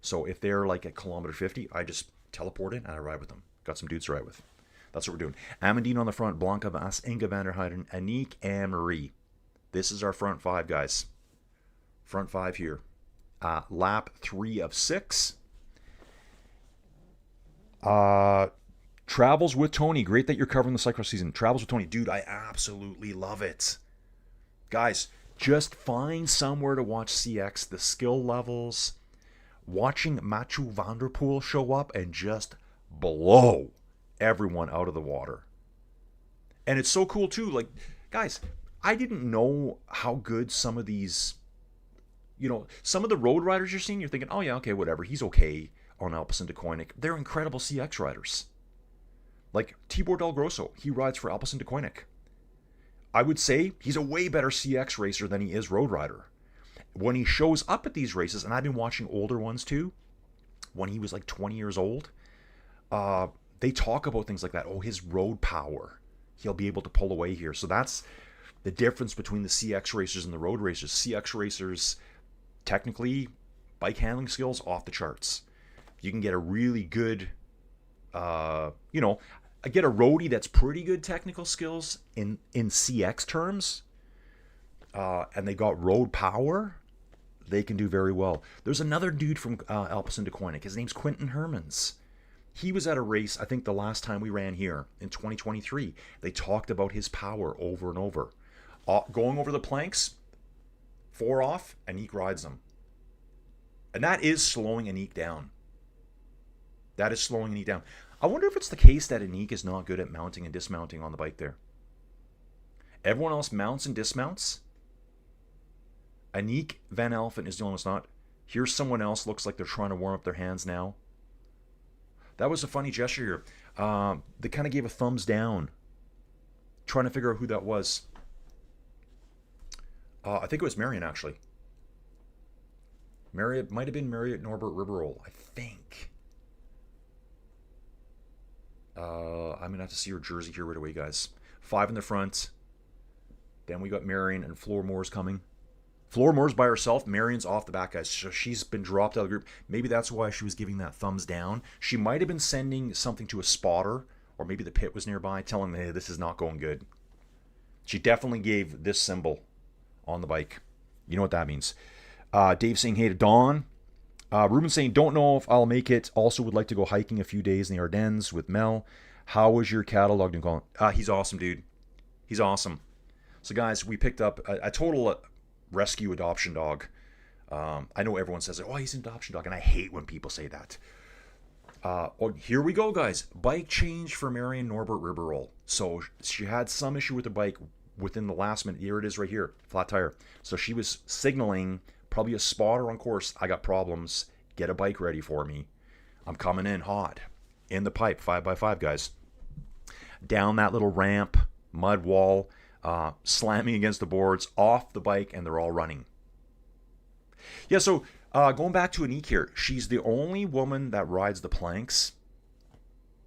So if they're like at kilometer 50, I just teleport in and I ride with them. Got some dudes to ride with. That's what we're doing. Amandine on the front, Blanca Vass, Inga van der Heijden, Aniek, and Marie. This is our front 5, guys. Front 5 here. Lap 3 of 6. Travels with Tony. Great that you're covering the Cyclocross season. Travels with Tony. Dude, I absolutely love it. Guys, just find somewhere to watch CX. The skill levels. Watching Mathieu van der Poel show up and just blow everyone out of the water. And it's so cool too. Like, guys, I didn't know how good some of these, some of the road riders you're seeing, you're thinking, oh yeah, okay, whatever. He's okay on Alpecin de Koenig. They're incredible CX riders. Like Tibor Del Grosso, he rides for Alpecin de Koenig. I would say he's a way better CX racer than he is road rider. When he shows up at these races, and I've been watching older ones too, when he was like 20 years old, they talk about things like that. Oh, his road power. He'll be able to pull away here. So that's the difference between the CX racers and the road racers. CX racers, technically, bike handling skills off the charts. You can get a really good, get a roadie that's pretty good technical skills in CX terms, and they got road power, they can do very well. There's another dude from Alpecin de Koenig. His name's Quentin Hermans. He was at a race, I think the last time we ran here in 2023. They talked about his power over and over. Going over the planks, 4 off, Aniek rides them. And that is slowing Aniek down. That is slowing Aniek down. I wonder if it's the case that Aniek is not good at mounting and dismounting on the bike there. Everyone else mounts and dismounts. Aniek van Alphen is the only one that's not. Here's someone else, looks like they're trying to warm up their hands now. That was a funny gesture here. They kind of gave a thumbs down. Trying to figure out who that was. I think it was Marion, actually. Marriott might have been Marriott Norbert Riverroll, I think. I'm going to have to see her jersey here right away, guys. 5 in the front. Then we got Marion and Floor Moore's coming. Flora Moore's by herself. Marion's off the back, guys. So she's been dropped out of the group. Maybe that's why she was giving that thumbs down. She might have been sending something to a spotter, or maybe the pit was nearby, telling them, hey, this is not going good. She definitely gave this symbol on the bike. You know what that means. Dave saying, hey to Dawn. Ruben saying, don't know if I'll make it. Also would like to go hiking a few days in the Ardennes with Mel. How was your catalog, Nicole? He's awesome, dude. He's awesome. So, guys, we picked up a total rescue adoption dog. I know everyone says, oh, he's an adoption dog, and I hate when people say that. Here we go, guys. Bike change for Marion Norbert Riverroll. So she had some issue with the bike within the last minute. Here it is right here, flat tire. So she was signaling, probably a spotter on course, I got problems. Get a bike ready for me. I'm coming in hot. In the pipe, 5x5, guys. Down that little ramp, mud wall, slamming against the boards, off the bike, and they're all running. Yeah, so going back to Anique here, she's the only woman that rides the planks,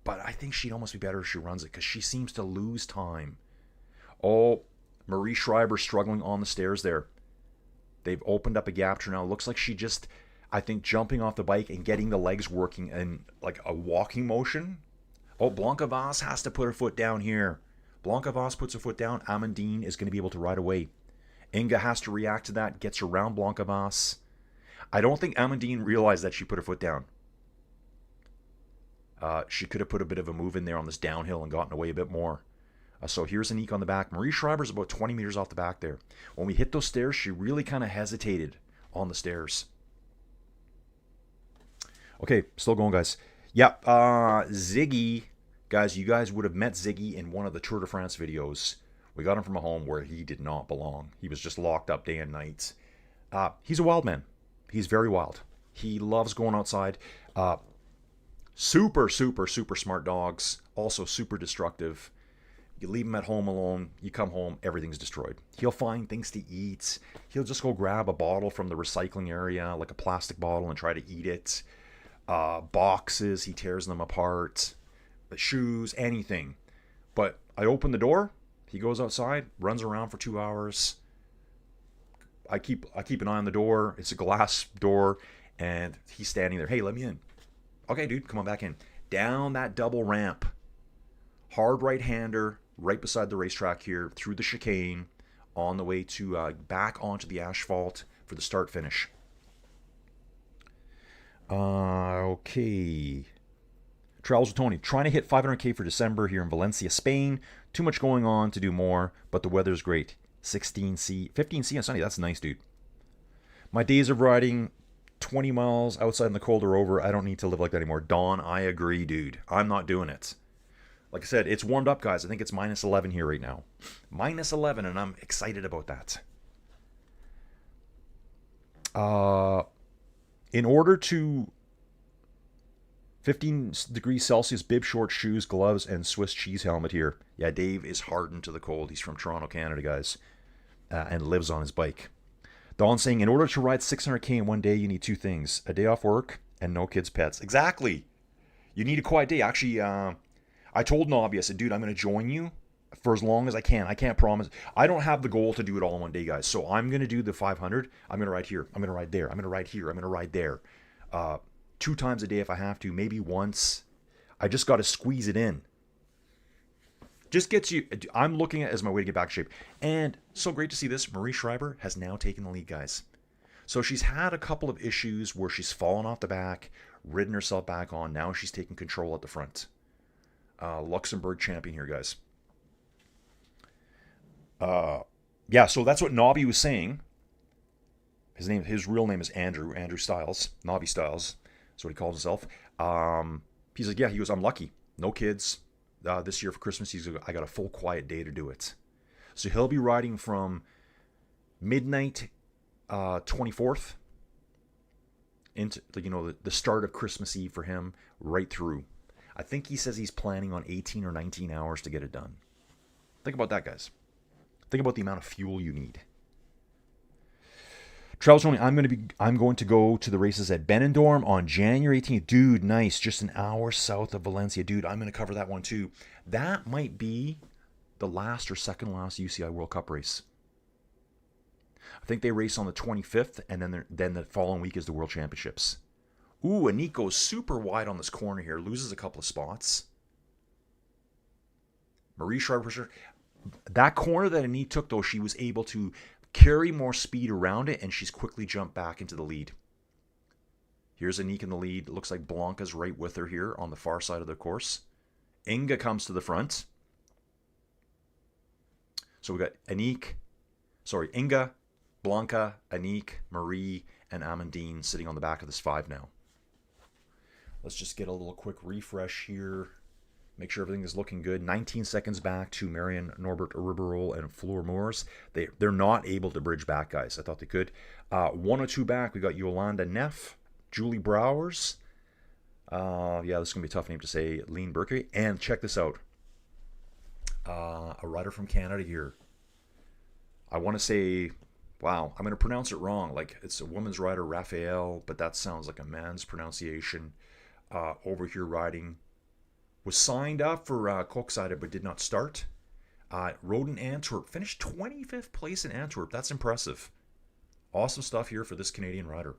but I think she'd almost be better if she runs it because she seems to lose time. Oh, Marie Schreiber struggling on the stairs there. They've opened up a gap to her now. Looks like she just, I think, jumping off the bike and getting the legs working in like a walking motion. Oh, Blanca Voss has to put her foot down here. Blanca Voss puts her foot down. Amandine is going to be able to ride away. Inga has to react to that, gets around Blanca Voss. I don't think Amandine realized that she put her foot down. She could have put a bit of a move in there on this downhill and gotten away a bit more. So here's Anique on the back. Marie Schreiber's about 20 meters off the back there. When we hit those stairs, she really kind of hesitated on the stairs. Okay, still going, guys. Yeah, Ziggy. Guys, you guys would have met Ziggy in one of the Tour de France videos. We got him from a home where he did not belong. He was just locked up day and night. He's a wild man. He's very wild. He loves going outside. Super smart dogs. Also super destructive. You leave him at home alone. You come home, everything's destroyed. He'll find things to eat. He'll just go grab a bottle from the recycling area, like a plastic bottle, and try to eat it. Boxes, he tears them apart. Shoes, anything. But I open the door. He goes outside, runs around for 2 hours. I keep an eye on the door. It's a glass door, and he's standing there. Hey, let me in. Okay, dude, come on back in. Down that double ramp. Hard right-hander, right beside the racetrack here, through the chicane, on the way to back onto the asphalt for the start-finish. Okay. Travels with Tony. Trying to hit 500K for December here in Valencia, Spain. Too much going on to do more, but the weather's great. 16C, 15C on Sunday. That's nice, dude. My days of riding 20 miles outside in the cold are over. I don't need to live like that anymore. Dawn, I agree, dude. I'm not doing it. Like I said, it's warmed up, guys. I think it's minus 11 here right now. Minus 11, and I'm excited about that. In order to 15 degrees Celsius, bib, shorts, shoes, gloves, and Swiss cheese helmet here. Yeah, Dave is hardened to the cold. He's from Toronto, Canada, guys, and lives on his bike. Dawn saying, in order to ride 600K in one day, you need two things. A day off work and no kids' pets. Exactly. You need a quiet day. Actually, I told Nobby, I said, dude, I'm going to join you for as long as I can. I can't promise. I don't have the goal to do it all in one day, guys. So I'm going to do the 500. I'm going to ride here. I'm going to ride there. I'm going to ride here. I'm going to ride there. 2 times a day if I have to. Maybe once. I just got to squeeze it in. Just gets you. I'm looking at it as my way to get back in shape. And so great to see this. Marie Schreiber has now taken the lead, guys. So she's had a couple of issues where she's fallen off the back, ridden herself back on. Now she's taking control at the front. Luxembourg champion here, guys. Yeah, so that's what Nobby was saying. His real name is Andrew Styles, Nobby Styles. That's what he calls himself. He's like, yeah, he goes, I'm lucky. No kids. This year for Christmas, I got a full quiet day to do it. So he'll be riding from midnight 24th into the start of Christmas Eve for him, right through. I think he says he's planning on 18 or 19 hours to get it done. Think about that, guys. Think about the amount of fuel you need. Travels Tony, I'm going to go to the races at Benidorm on January 18th. Dude, nice. Just an hour south of Valencia. Dude, I'm going to cover that one too. That might be the last or second last UCI World Cup race. I think they race on the 25th, and then the following week is the World Championships. Ooh, Anik goes super wide on this corner here. Loses a couple of spots. Marie Schreiber. That corner that Anik took, though, she was able to carry more speed around it, and she's quickly jumped back into the lead. Here's Anik in the lead. Looks like Blanca's right with her here on the far side of the course. Inga comes to the front. So we got Inga, Blanca, Anik, Marie, and Amandine sitting on the back of this 5 now. Let's just get a little quick refresh here. Make sure everything is looking good. 19 seconds back to Marion, Norbert Ribeiro, and Fleur Moors. They're not able to bridge back, guys. I thought they could. 102 back, we got Yolanda Neff, Julie Browers. Yeah, this is going to be a tough name to say. Lean Berkey. And check this out. A rider from Canada here. I want to say, wow, I'm going to pronounce it wrong. Like, it's a woman's rider, Raphael, but that sounds like a man's pronunciation. Over here riding. Was signed up for Koksijde, but did not start. Rode in Antwerp. Finished 25th place in Antwerp. That's impressive. Awesome stuff here for this Canadian rider.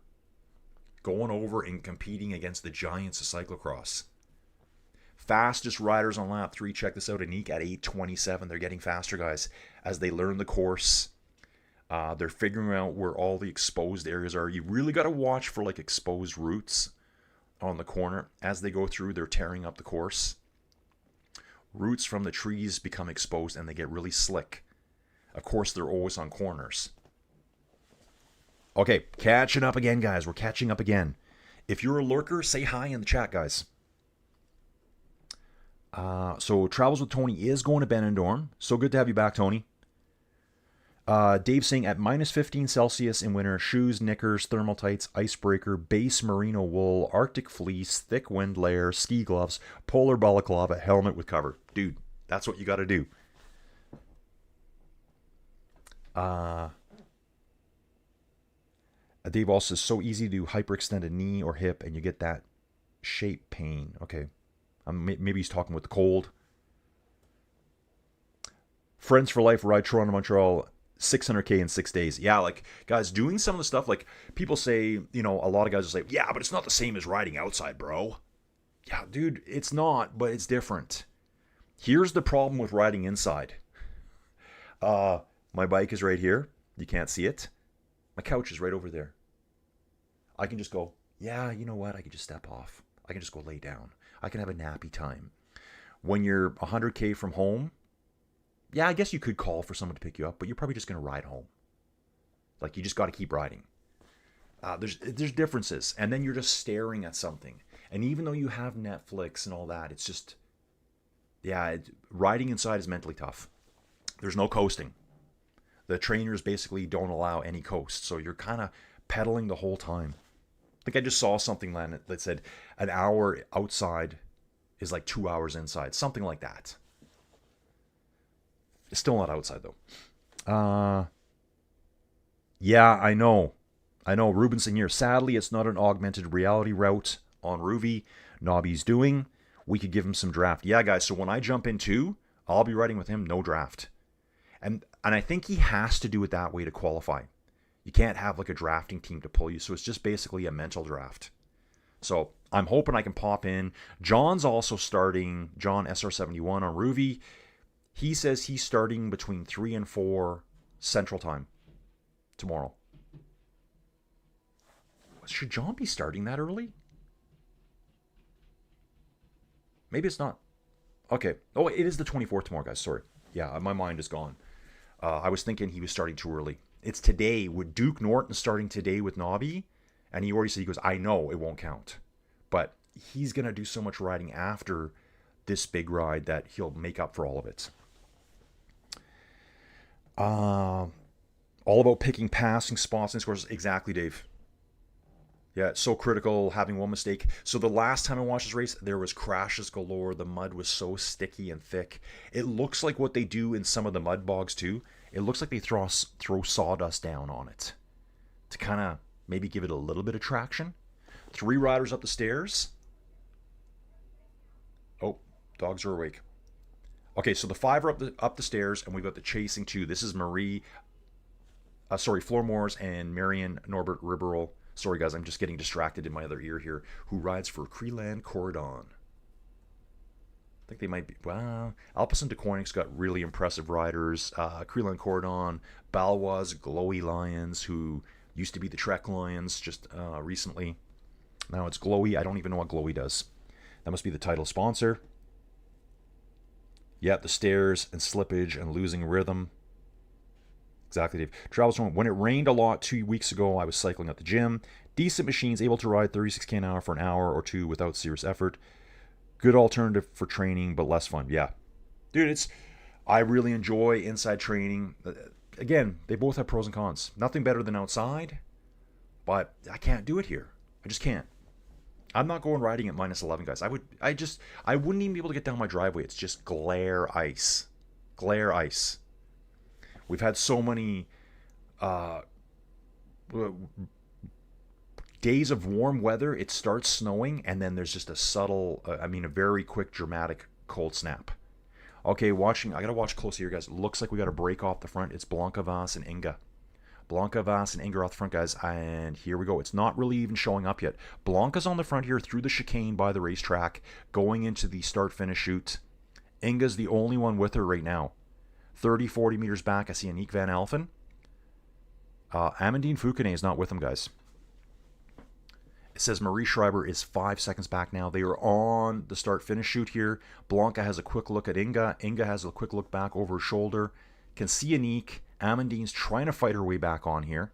Going over and competing against the giants of cyclocross. Fastest riders on lap 3. Check this out. Anik at 8:27. They're getting faster, guys, as they learn the course. They're figuring out where all the exposed areas are. You really got to watch for like exposed routes on the corner. As they go through, they're tearing up the course. Roots from the trees become exposed and they get really slick. Of course, they're always on corners. Okay, catching up again, guys. We're catching up again. If you're a lurker, say hi in the chat, guys. So Travels with Tony is going to Benidorm. So good to have you back, Tony. Dave saying at minus 15 Celsius in winter, shoes, knickers, thermal tights, icebreaker, base merino wool, Arctic fleece, thick wind layer, ski gloves, polar balaclava, helmet with cover. Dude, that's what you got to do. Dave also says, so easy to do hyperextended knee or hip and you get that shape pain. Okay. Maybe he's talking with the cold. Friends for Life ride Toronto, Montreal, 600K in 6 days. Yeah, like, guys, doing some of the stuff, like, people say, you know, a lot of guys will say, yeah, but it's not the same as riding outside, bro. Yeah, dude, it's not, but it's different. Here's the problem with riding inside. My bike is right here. You can't see it. My couch is right over there. I can just go, yeah, you know what? I can just step off. I can just go lay down. I can have a nappy time. When you're 100K from home, yeah, I guess you could call for someone to pick you up, but you're probably just going to ride home. Like, you just got to keep riding. There's differences. And then you're just staring at something. And even though you have Netflix and all that, it's just, yeah, riding inside is mentally tough. There's no coasting. The trainers basically don't allow any coast. So you're kind of pedaling the whole time. I think I just saw something that said an hour outside is like 2 hours inside. Something like that. It's still not outside, though. Yeah, I know. Rubenson here. Sadly, it's not an augmented reality route on Ruby. Nobby's doing. We could give him some draft. Yeah, guys, so when I jump in too, I'll be riding with him, no draft. And I think he has to do it that way to qualify. You can't have like a drafting team to pull you, so it's just basically a mental draft. So I'm hoping I can pop in. John's also starting, John SR71 on Ruby. He says he's starting between 3 and 4 Central Time tomorrow. Should John be starting that early? Maybe it's not. Okay. Oh, it is the 24th tomorrow, guys. Sorry. Yeah, my mind is gone. I was thinking he was starting too early. It's today. With Duke Norton starting today with Nobby, and he already said, he goes, I know it won't count. But he's going to do so much riding after this big ride that he'll make up for all of it. All about picking passing spots and scores. Exactly, Dave. Yeah, it's so critical, having one mistake. So the last time I watched this race, there was crashes galore. The mud was so sticky and thick. It looks like what they do in some of the mud bogs too. It looks like they throw sawdust down on it to kind of maybe give it a little bit of traction. 3 riders up the stairs. Oh, dogs are awake. Okay, so the 5 are up the stairs, and we've got the chasing 2. This is Marie. Flor Moores and Marion Norbert Ribeiro. Sorry, guys, I'm just getting distracted in my other ear here. Who rides for Creeland Cordon. I think they might be. Well, Alpecin de Koenig's got really impressive riders. Creeland Cordon, Balwas, Glowy Lions, who used to be the Trek Lions just recently. Now it's Glowy. I don't even know what Glowy does. That must be the title sponsor. Yeah, the stairs and slippage and losing rhythm. Exactly, Dave. Travels home. When it rained a lot 2 weeks ago, I was cycling at the gym. Decent machines, able to ride 36k an hour for an hour or two without serious effort. Good alternative for training, but less fun. Yeah. Dude, I really enjoy inside training. Again, they both have pros and cons. Nothing better than outside, but I can't do it here. I just can't. I'm not going riding at minus 11, guys. I wouldn't even be able to get down my driveway. It's just glare ice. Glare ice. We've had so many days of warm weather. It starts snowing, and then there's just a subtle, a very quick, dramatic cold snap. Okay, I gotta watch close here, guys. It looks like we got a break off the front. It's Blanca Vas and Inga. Blanca Vas and Inga off the front, guys. And here we go. It's not really even showing up yet. Blanca's on the front here through the chicane by the racetrack, going into the start-finish chute. Inga's the only one with her right now. 30, 40 meters back, I see Aniek van Alphen. Amandine Foucanet is not with them, guys. It says Marie Schreiber is 5 seconds back now. They are on the start-finish chute here. Blanca has a quick look at Inga. Inga has a quick look back over her shoulder. Can see Aniek. Amandine's trying to fight her way back on here.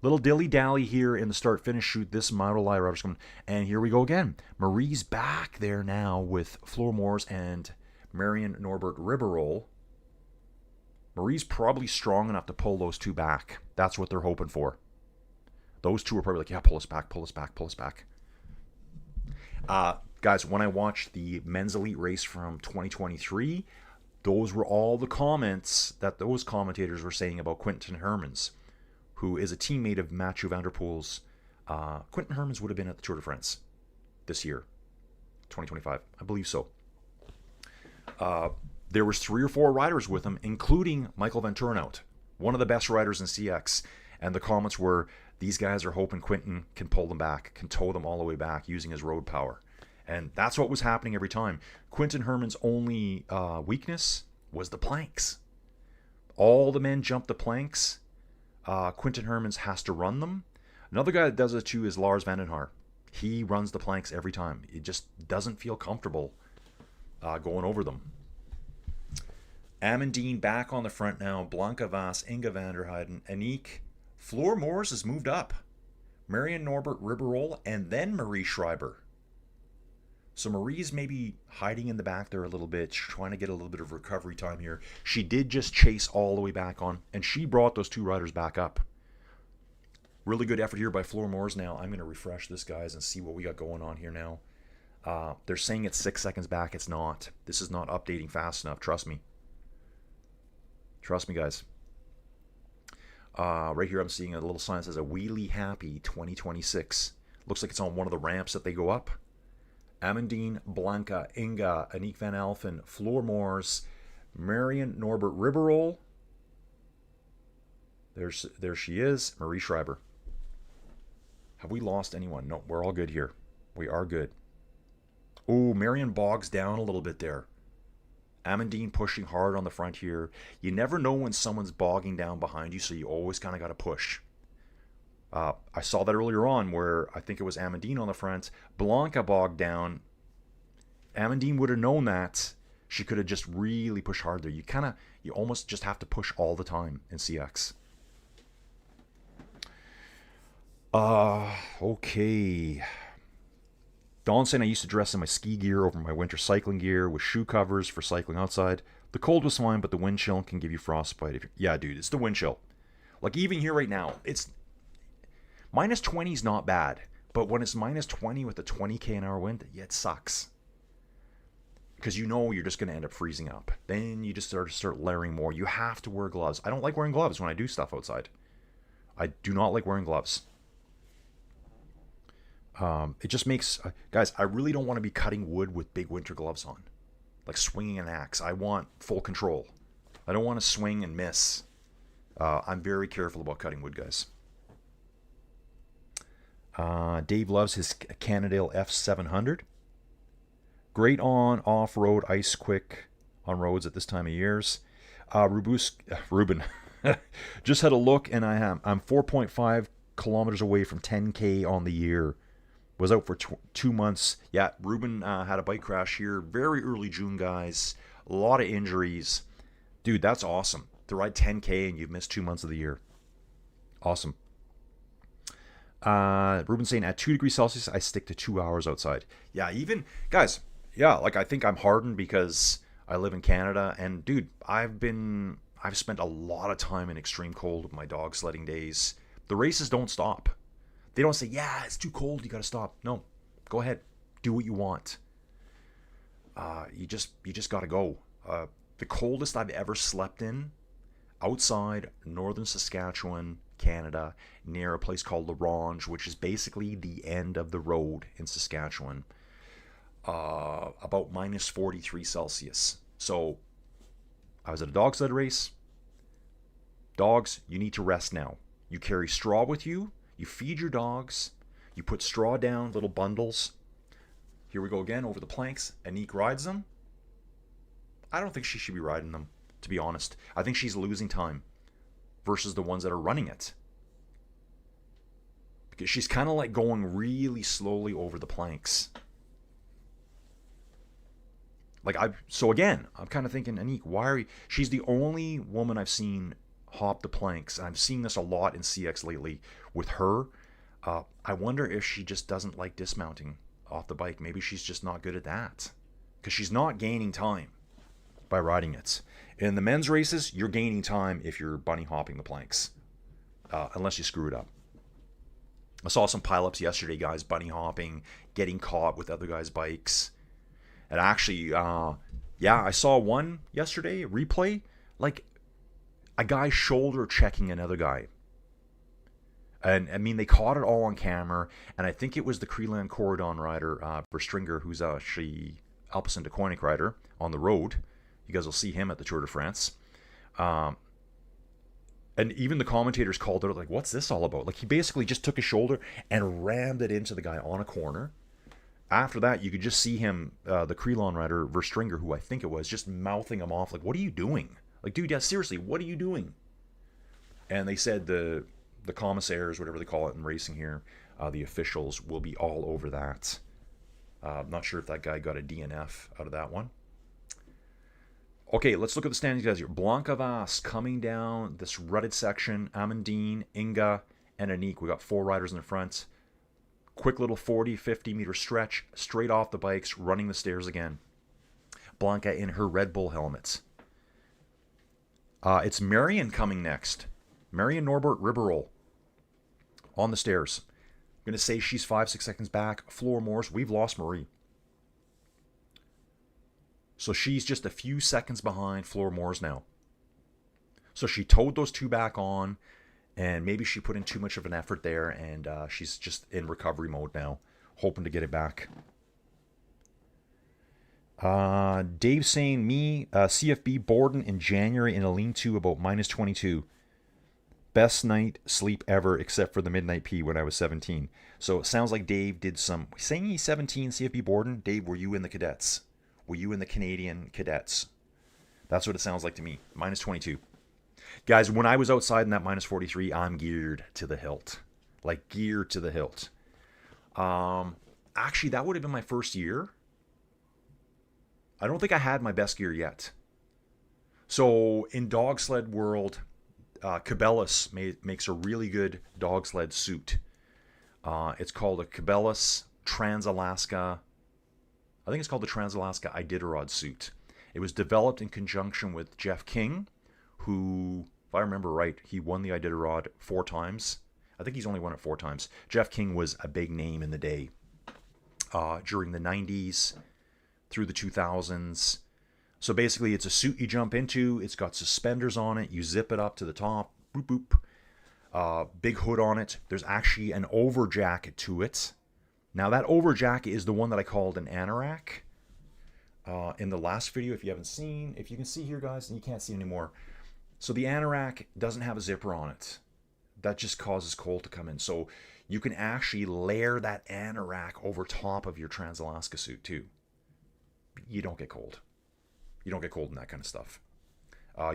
Little dilly-dally here in the start-finish chute. This model rider's coming. And here we go again. Marie's back there now with Flor Moores and Marion Norbert Ribeiro. Marie's probably strong enough to pull those two back. That's what they're hoping for. Those two are probably like, yeah, pull us back, pull us back, pull us back. Guys, when I watched the men's elite race from 2023, those were all the comments that those commentators were saying about Quinten Hermans, who is a teammate of Mathieu van der Poel's. Quinten Hermans would have been at the Tour de France this year, 2025. I believe so. There was 3 or 4 riders with him, including Michael Van Turnhout, one of the best riders in CX. And the comments were, these guys are hoping Quinten can pull them back, can tow them all the way back using his road power. And that's what was happening every time. Quinten Hermans' only weakness was the planks. All the men jump the planks. Quinten Hermans has to run them. Another guy that does it too is Lars van den Haar. He runs the planks every time. It just doesn't feel comfortable going over them. Amandine back on the front now. Blanca Vas, Inga van der Heijden, Aniek. Flor Moores has moved up. Marion Norbert Ribeiro, and then Marie Schreiber. So Marie's maybe hiding in the back there a little bit, trying to get a little bit of recovery time here. She did just chase all the way back on, and she brought those 2 riders back up. Really good effort here by Flor Moores now. I'm going to refresh this, guys, and see what we got going on here now. They're saying it's 6 seconds back. It's not. This is not updating fast enough. Trust me. Trust me, guys. Right here I'm seeing a little sign that says a Wheelie Happy 2026. Looks like it's on one of the ramps that they go up. Amandine, Blanca, Inga, Aniek van Alphen, Flor Moores, Marion Norbert Ribeiro. There she is, Marie Schreiber. Have we lost anyone? No, we're all good here. We are good. Oh, Marion bogs down a little bit there. Amandine pushing hard on the front here. You never know when someone's bogging down behind you, so you always kind of got to push. I saw that earlier on where I think it was Amandine on the front. Blanca bogged down. Amandine would have known that. She could have just really pushed hard there. You almost just have to push all the time in CX. Okay. Don saying I used to dress in my ski gear over my winter cycling gear with shoe covers for cycling outside. The cold was fine, but the wind chill can give you frostbite. Yeah, dude, it's the wind chill. Like even here right now, it's minus 20 is not bad, but when it's minus 20 with a 20k an hour wind, yeah, it sucks. Because you know you're just going to end up freezing up. Then you just start layering more. You have to wear gloves. I don't like wearing gloves when I do stuff outside. I do not like wearing gloves. It just makes... guys, I really don't want to be cutting wood with big winter gloves on. Like swinging an axe. I want full control. I don't want to swing and miss. I'm very careful about cutting wood, guys. Dave loves his Cannondale F700. Great on off-road, ice quick on roads at this time of years. Ruben just had a look, and I'm 4.5 kilometers away from 10K on the year. Was out for 2 months. Yeah, Ruben had a bike crash here very early June, guys. A lot of injuries. Dude, that's awesome. To ride 10K and you've missed 2 months of the year. Awesome. Ruben saying at 2 degrees Celsius, I stick to 2 hours outside. Yeah, even, guys, yeah, like I think I'm hardened because I live in Canada. And dude, I've spent a lot of time in extreme cold with my dog sledding days. The races don't stop. They don't say, yeah, it's too cold, you got to stop. No, go ahead. Do what you want. You just got to go. The coldest I've ever slept in outside northern Saskatchewan, Canada, near a place called La Ronge, which is basically the end of the road in Saskatchewan, about minus 43 Celsius. So I was at a dog sled race. Dogs, you need to rest now. You carry straw with you. You feed your dogs. You put straw down, little bundles. Here we go again over the planks. Anik rides them. I don't think she should be riding them, to be honest. I think she's losing time versus the ones that are running it. Because she's kind of like going really slowly over the planks. So again, I'm kind of thinking, Anik, why are you... She's the only woman I've seen hop the planks. And I've seen this a lot in CX lately with her. I wonder if she just doesn't like dismounting off the bike. Maybe she's just not good at that. Because she's not gaining time by riding it. In the men's races, you're gaining time if you're bunny hopping the planks. Unless you screw it up. I saw some pileups yesterday, guys, bunny hopping, getting caught with other guys' bikes. And actually, I saw one yesterday, a replay, like a guy shoulder checking another guy. And I mean, they caught it all on camera, and I think it was the Creeland Corridon rider, Verstringer, who's actually Alpecin de Koenig rider on the road. You guys will see him at the Tour de France. And even the commentators called it like, what's this all about? Like, he basically just took his shoulder and rammed it into the guy on a corner. After that, you could just see him, the Creeland rider, Verstringer, who I think it was, just mouthing him off like, what are you doing? Like, dude, yeah, seriously, what are you doing? And they said the commissaires, whatever they call it in racing here, the officials will be all over that. I'm not sure if that guy got a DNF out of that one. Okay, let's look at the standings, guys. Here, Blanca Vas coming down this rutted section. Amandine, Inga, and Anik. We got 4 riders in the front. Quick little 40, 50 meter stretch, straight off the bikes, running the stairs again. Blanca in her Red Bull helmet. It's Marion coming next. Marion Norbert Ribberol on the stairs. I'm going to say she's 5-6 seconds back. Flora Moores, we've lost Marie. So she's just a few seconds behind Flora Moores now. So she towed those 2 back on, and maybe she put in too much of an effort there, and she's just in recovery mode now, hoping to get it back. Dave saying me, CFB Borden in January in a lean-to about minus 22. Best night sleep ever except for the midnight pee when I was 17. So it sounds like Dave did some... Saying he's 17, CFB Borden. Dave, were you in the cadets? Were you in the Canadian cadets? That's what it sounds like to me. Minus 22. Guys, when I was outside in that minus 43, I'm geared to the hilt. Like, geared to the hilt. Actually, that would have been my first year. I don't think I had my best gear yet. So, in dog sled world, Cabela's makes a really good dog sled suit. It's called a Cabela's Trans-Alaska... I think it's called the Trans-Alaska Iditarod suit. It was developed in conjunction with Jeff King, who, if I remember right, he won the Iditarod 4 times. I think he's only won it 4 times. Jeff King was a big name in the day. During the 90s, through the 2000s. So basically, it's a suit you jump into. It's got suspenders on it. You zip it up to the top. Boop, boop. Big hood on it. There's actually an over jacket to it. Now, that over jacket is the one that I called an anorak. In the last video, if you haven't seen, if you can see here, guys, and you can't see anymore, So the anorak doesn't have a zipper on it. That just causes cold to come in. So you can actually layer that anorak over top of your Trans-Alaska suit too. You don't get cold. You don't get cold in that kind of stuff.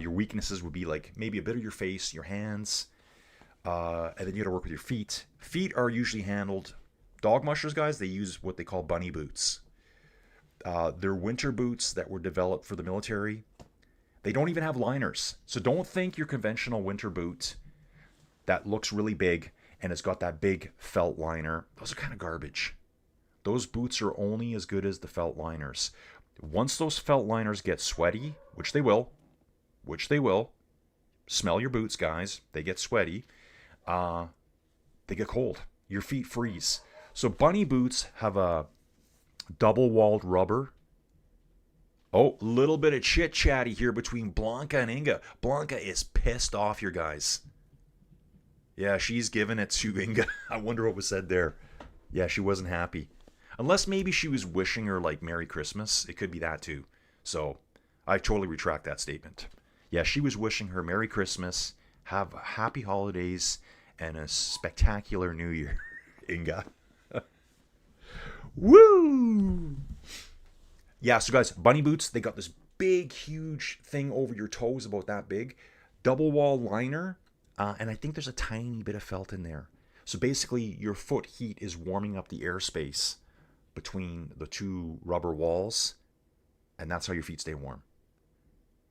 Your weaknesses would be like maybe a bit of your face, your hands, and then you got to work with your feet. Feet are usually handled. Dog mushers, guys, they use what they call bunny boots. They're winter boots that were developed for the military. They don't even have liners. So don't think your conventional winter boot that looks really big and it's got that big felt liner. Those are kind of garbage. Those boots are only as good as the felt liners. Once those felt liners get sweaty, which they will, smell your boots, guys. They get sweaty. They get cold. Your feet freeze. So bunny boots have a double-walled rubber. Oh, little bit of chit-chatty here between Blanca and Inga. Blanca is pissed off, you guys. Yeah, she's giving it to Inga. I wonder what was said there. Yeah, she wasn't happy. Unless maybe she was wishing her, like, Merry Christmas. It could be that, too. So, I totally retract that statement. Yeah, she was wishing her Merry Christmas, have happy holidays, and a spectacular New Year. Inga. Woo! Yeah, so guys, bunny boots, they got this big, huge thing over your toes, about that big. Double wall liner, and I think there's a tiny bit of felt in there. So basically, your foot heat is warming up the airspace between the two rubber walls, and that's how your feet stay warm.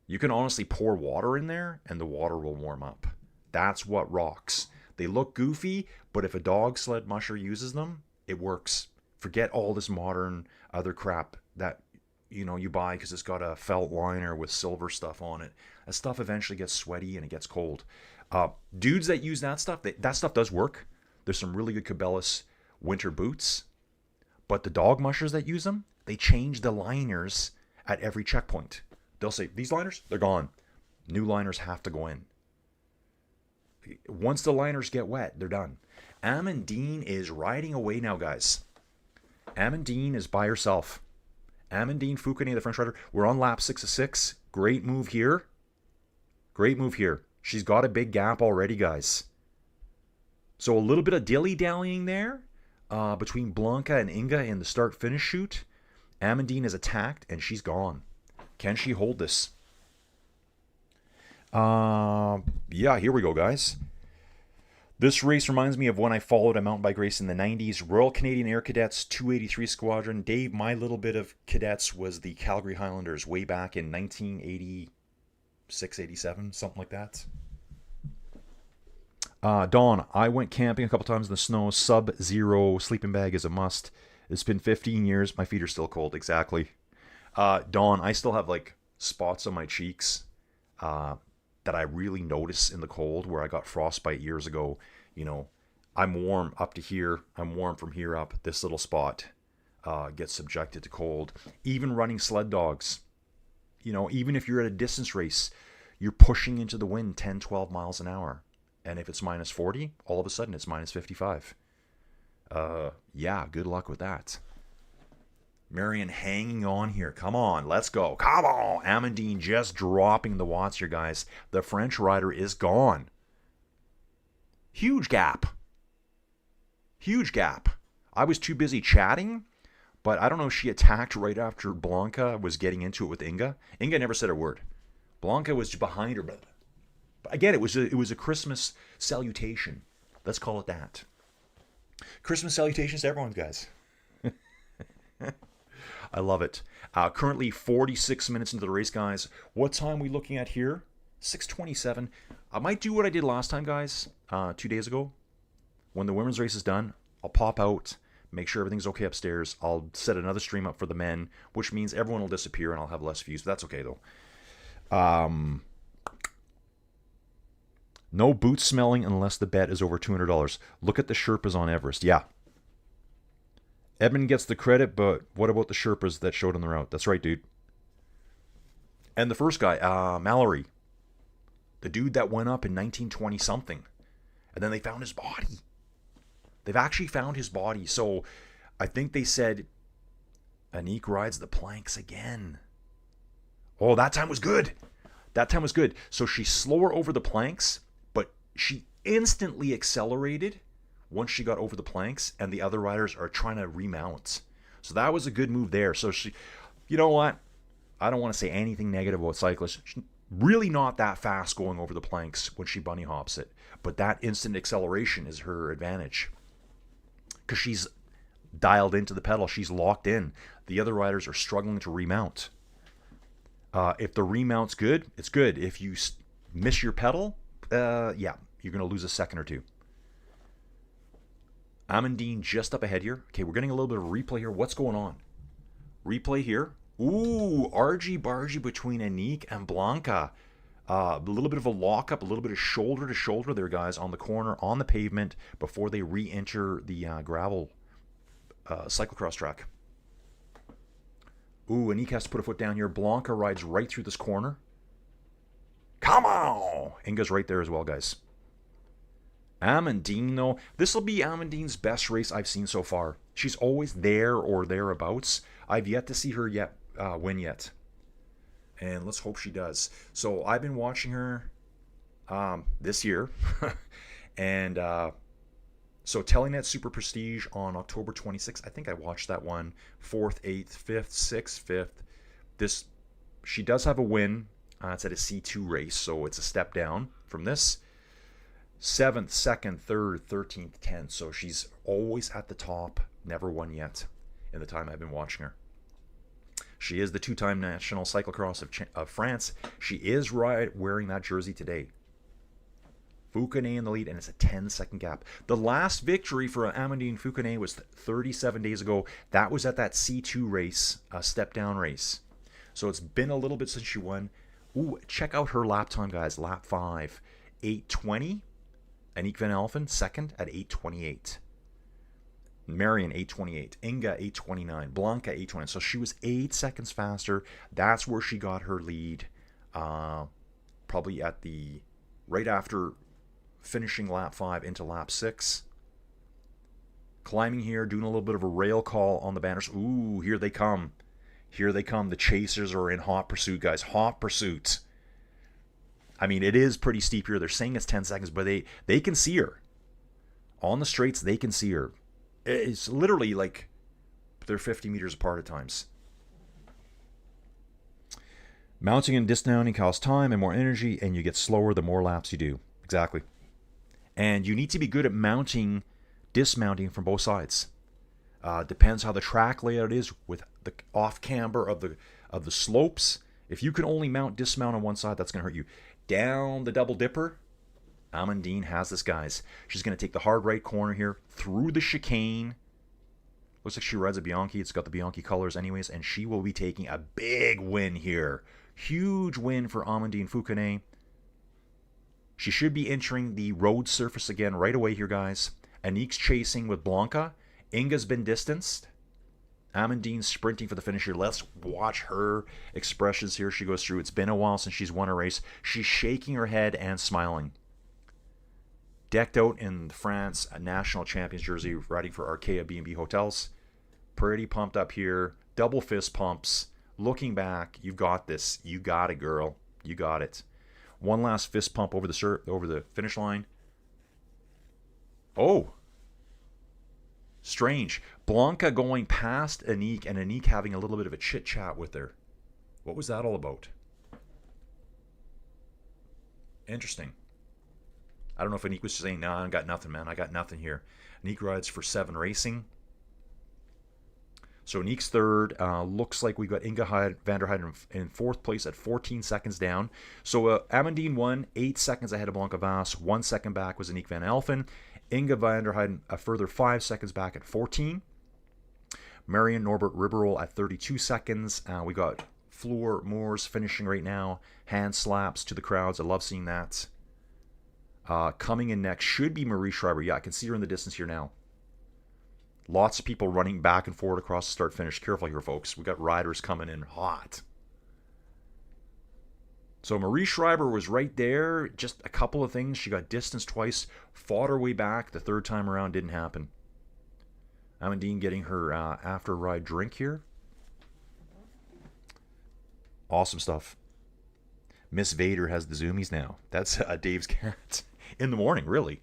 You can honestly pour water in there, and the water will warm up. That's what rocks. They look goofy, but if a dog sled musher uses them, it works. Forget all this modern other crap that you buy because it's got a felt liner with silver stuff on it. That stuff eventually gets sweaty and it gets cold. Dudes that use that stuff, that stuff does work. There's some really good Cabela's winter boots. But the dog mushers that use them, they change the liners at every checkpoint. They'll say, these liners, they're gone. New liners have to go in. Once the liners get wet, they're done. Amandine is riding away now, guys. Amandine is by herself. Amandine Foucault, the French rider, we're on lap 6 of 6. Great move here. Great move here. She's got a big gap already, guys. So a little bit of dilly-dallying there between Blanca and Inga in the start-finish shoot. Amandine is attacked, and she's gone. Can she hold this? Yeah, here we go, guys. This race reminds me of when I followed a mountain bike race in the 90s. Royal Canadian Air Cadets 283 Squadron. Dave, my little bit of cadets was the Calgary Highlanders way back in 1986, 87, something like that. Dawn, I went camping a couple times in the snow. Sub-zero sleeping bag is a must. It's been 15 years. My feet are still cold. Exactly. Dawn, I still have like spots on my cheeks that I really notice in the cold where I got frostbite years ago. I'm warm up to here. I'm warm from here up. This little spot gets subjected to cold. Even running sled dogs, even if you're at a distance race, you're pushing into the wind 10, 12 miles an hour. And if it's minus 40, all of a sudden it's minus 55. Yeah, good luck with that. Marion hanging on here. Come on, let's go. Come on. Amandine just dropping the watts here, guys. The French rider is gone. Huge gap. Huge gap. I was too busy chatting, but I don't know if she attacked right after Blanca was getting into it with Inga. Inga never said a word. Blanca was behind her. But again, it was a Christmas salutation. Let's call it that. Christmas salutations to everyone, guys. I love it. Currently 46 minutes into the race, guys. What time are we looking at here? 6:27. I might do what I did last time, guys, 2 days ago. When the women's race is done, I'll pop out, make sure everything's okay upstairs. I'll set another stream up for the men, which means everyone will disappear and I'll have less views. But that's okay, though. No boot smelling unless the bet is over $200. Look at the Sherpas on Everest. Yeah. Edmund gets the credit, but what about the Sherpas that showed on the route? That's right, dude. And the first guy, Mallory. The dude that went up in 1920-something. And then they found his body. They've actually found his body. So I think they said Anik rides the planks again. Oh, that time was good. That time was good. So she's slower over the planks, but she instantly accelerated once she got over the planks, and the other riders are trying to remount. So that was a good move there. So she, you know what? I don't want to say anything negative about cyclists. She's really not that fast going over the planks when she bunny hops it. But that instant acceleration is her advantage. Because she's dialed into the pedal. She's locked in. The other riders are struggling to remount. If the remount's good, it's good. If you miss your pedal, yeah, you're going to lose a second or two. Amandine just up ahead here. Okay, we're getting a little bit of replay here. What's going on? Replay here. Ooh, argy-bargy between Anique and Blanca. A little bit of a lockup, a little bit of shoulder to shoulder there, guys, on the corner, on the pavement, before they re-enter the gravel cyclocross track. Ooh, Anique has to put a foot down here. Blanca rides right through this corner. Come on! Inga's right there as well, guys. Amandine, though, this will be Amandine's best race I've seen so far. She's always there or thereabouts. I've yet to see her win yet. And let's hope she does. So I've been watching her this year. And so Telenet SuperPrestige on October 26th. I think I watched that one. 4th, 8th, 5th, 6th, 5th. She does have a win. It's at a C2 race, so it's a step down from this. 7th, 2nd, 3rd, 13th, 10th. So she's always at the top. Never won yet in the time I've been watching her. She is the two-time national cyclocross of France. She is wearing that jersey today. Foucanet in the lead, and it's a 10-second gap. The last victory for Amandine Foucanet was 37 days ago. That was at that C2 race, a step-down race. So it's been a little bit since she won. Ooh, check out her lap time, guys. Lap 5, 8:20. Anique van Alphen, second at 8:28. Marion, 8:28. Inga, 8:29. Blanca, 8:29. So she was 8 seconds faster. That's where she got her lead. Probably at right after finishing lap 5 into lap 6. Climbing here, doing a little bit of a rail call on the banners. Ooh, here they come. Here they come. The chasers are in hot pursuit, guys. Hot pursuit. I mean, it is pretty steep here. They're saying it's 10 seconds, but they can see her. On the straights, they can see her. It's literally like they're 50 meters apart at times. Mounting and dismounting costs time and more energy, and you get slower the more laps you do. Exactly. And you need to be good at mounting, dismounting from both sides. Depends how the track layout is with the off camber of the slopes. If you can only dismount on one side, that's going to hurt you. Down the double dipper, Amandine has this, guys. She's going to take the hard right corner here through the chicane. Looks like she rides a Bianchi. It's got the Bianchi colors anyways, and she will be taking a big win here. Huge win for Amandine Foucanet. She should be entering the road surface again right away here, guys. Anique's chasing with Blanca. Inga's been distanced. Amandine's sprinting for the finish here. Let's watch her expressions here. She goes through. It's been a while since she's won a race. She's shaking her head and smiling. Decked out in France, a national champions jersey, riding for Arkea B&B Hotels. Pretty pumped up here. Double fist pumps. Looking back, you got this. You got it, girl. You got it. One last fist pump over the finish line. Oh. Strange. Blanca going past Anique, and Anique having a little bit of a chit-chat with her. What was that all about? Interesting. I don't know if Anique was saying, no, I got nothing, man. I got nothing here. Anique rides for 7 Racing. So Anique's third. Looks like we got Inga van der Heijden in 4th place at 14 seconds down. So Amandine won 8 seconds ahead of Blanca Vas. 1 second back was Anique van Alphen. Inga van der Heijden a further 5 seconds back at 14. Marion Norbert Riberoll at 32 seconds. We got Floor Moores finishing right now. Hand slaps to the crowds. I love seeing that. Coming in next should be Marie Schreiber. Yeah, I can see her in the distance here now. Lots of people running back and forward across the start-finish. Careful here, folks. We got riders coming in hot. So Marie Schreiber was right there. Just a couple of things. She got distanced twice. Fought her way back. The third time around didn't happen. Amandine getting her after-ride drink here. Awesome stuff. Miss Vader has the zoomies now. That's Dave's carrots in the morning, really.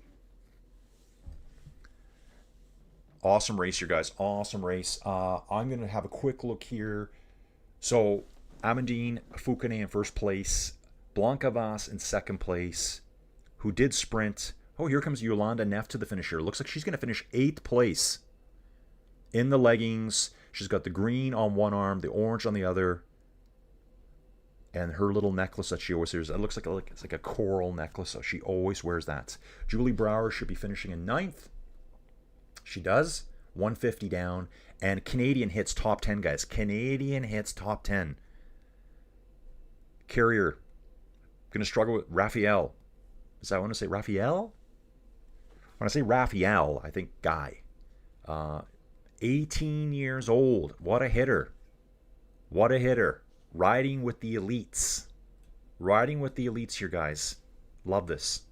Awesome race here, guys. Awesome race. I'm going to have a quick look here. So, Amandine Fukune in first place. Blanca Vas in second place. Who did sprint. Oh, here comes Yolanda Neff to the finish here. Looks like she's going to finish 8th place. In the leggings. She's got the green on one arm, the orange on the other. And her little necklace that she always wears. It looks like it's like a coral necklace. So she always wears that. Julie Brower should be finishing in 9th. She does. 150 down. And Canadian hits top 10, guys. Canadian hits top 10. Carrier. Going to struggle with Raphael. Is that I want to say Raphael? When I say Raphael, I think guy. 18 years old. What a hitter. What a hitter. Riding with the elites. Riding with the elites here, guys. Love this.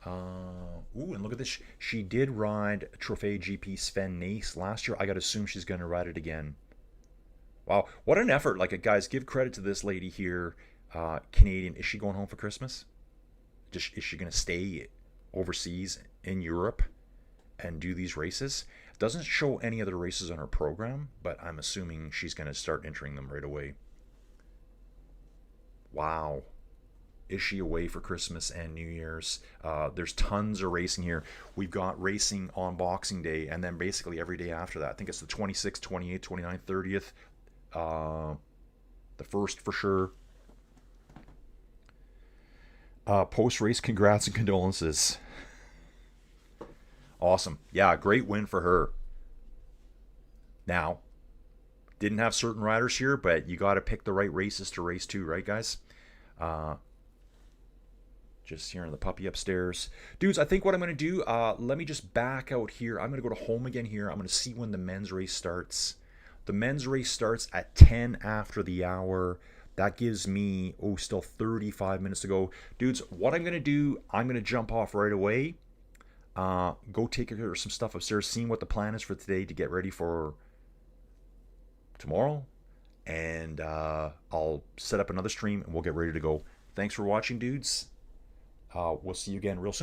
Ooh, and look at this. She did ride Trophée GP Sven Nace last year. I got to assume she's going to ride it again. Wow, what an effort. Like, guys, give credit to this lady here. Canadian. Is she going home for Christmas? Is she going to stay overseas in Europe and do these races? It doesn't show any other races on her program, but I'm assuming she's going to start entering them right away. Wow. Is she away for Christmas and New Year's? There's tons of racing here. We've got racing on Boxing Day, and then basically every day after that. I think it's the 26th, 28th, 29th, 30th. The first for sure. Post-race congrats and condolences. Awesome. Yeah, great win for her. Now, didn't have certain riders here, but you got to pick the right races to race to, right, guys? Just hearing the puppy upstairs. Dudes, I think what I'm going to do, let me just back out here. I'm going to go to home again here. I'm going to see when the men's race starts. The men's race starts at 10 after the hour. That gives me, still 35 minutes to go. Dudes, what I'm going to do, I'm going to jump off right away. Go take care of some stuff upstairs, seeing what the plan is for today to get ready for tomorrow. And I'll set up another stream and we'll get ready to go. Thanks for watching, dudes. We'll see you again real soon.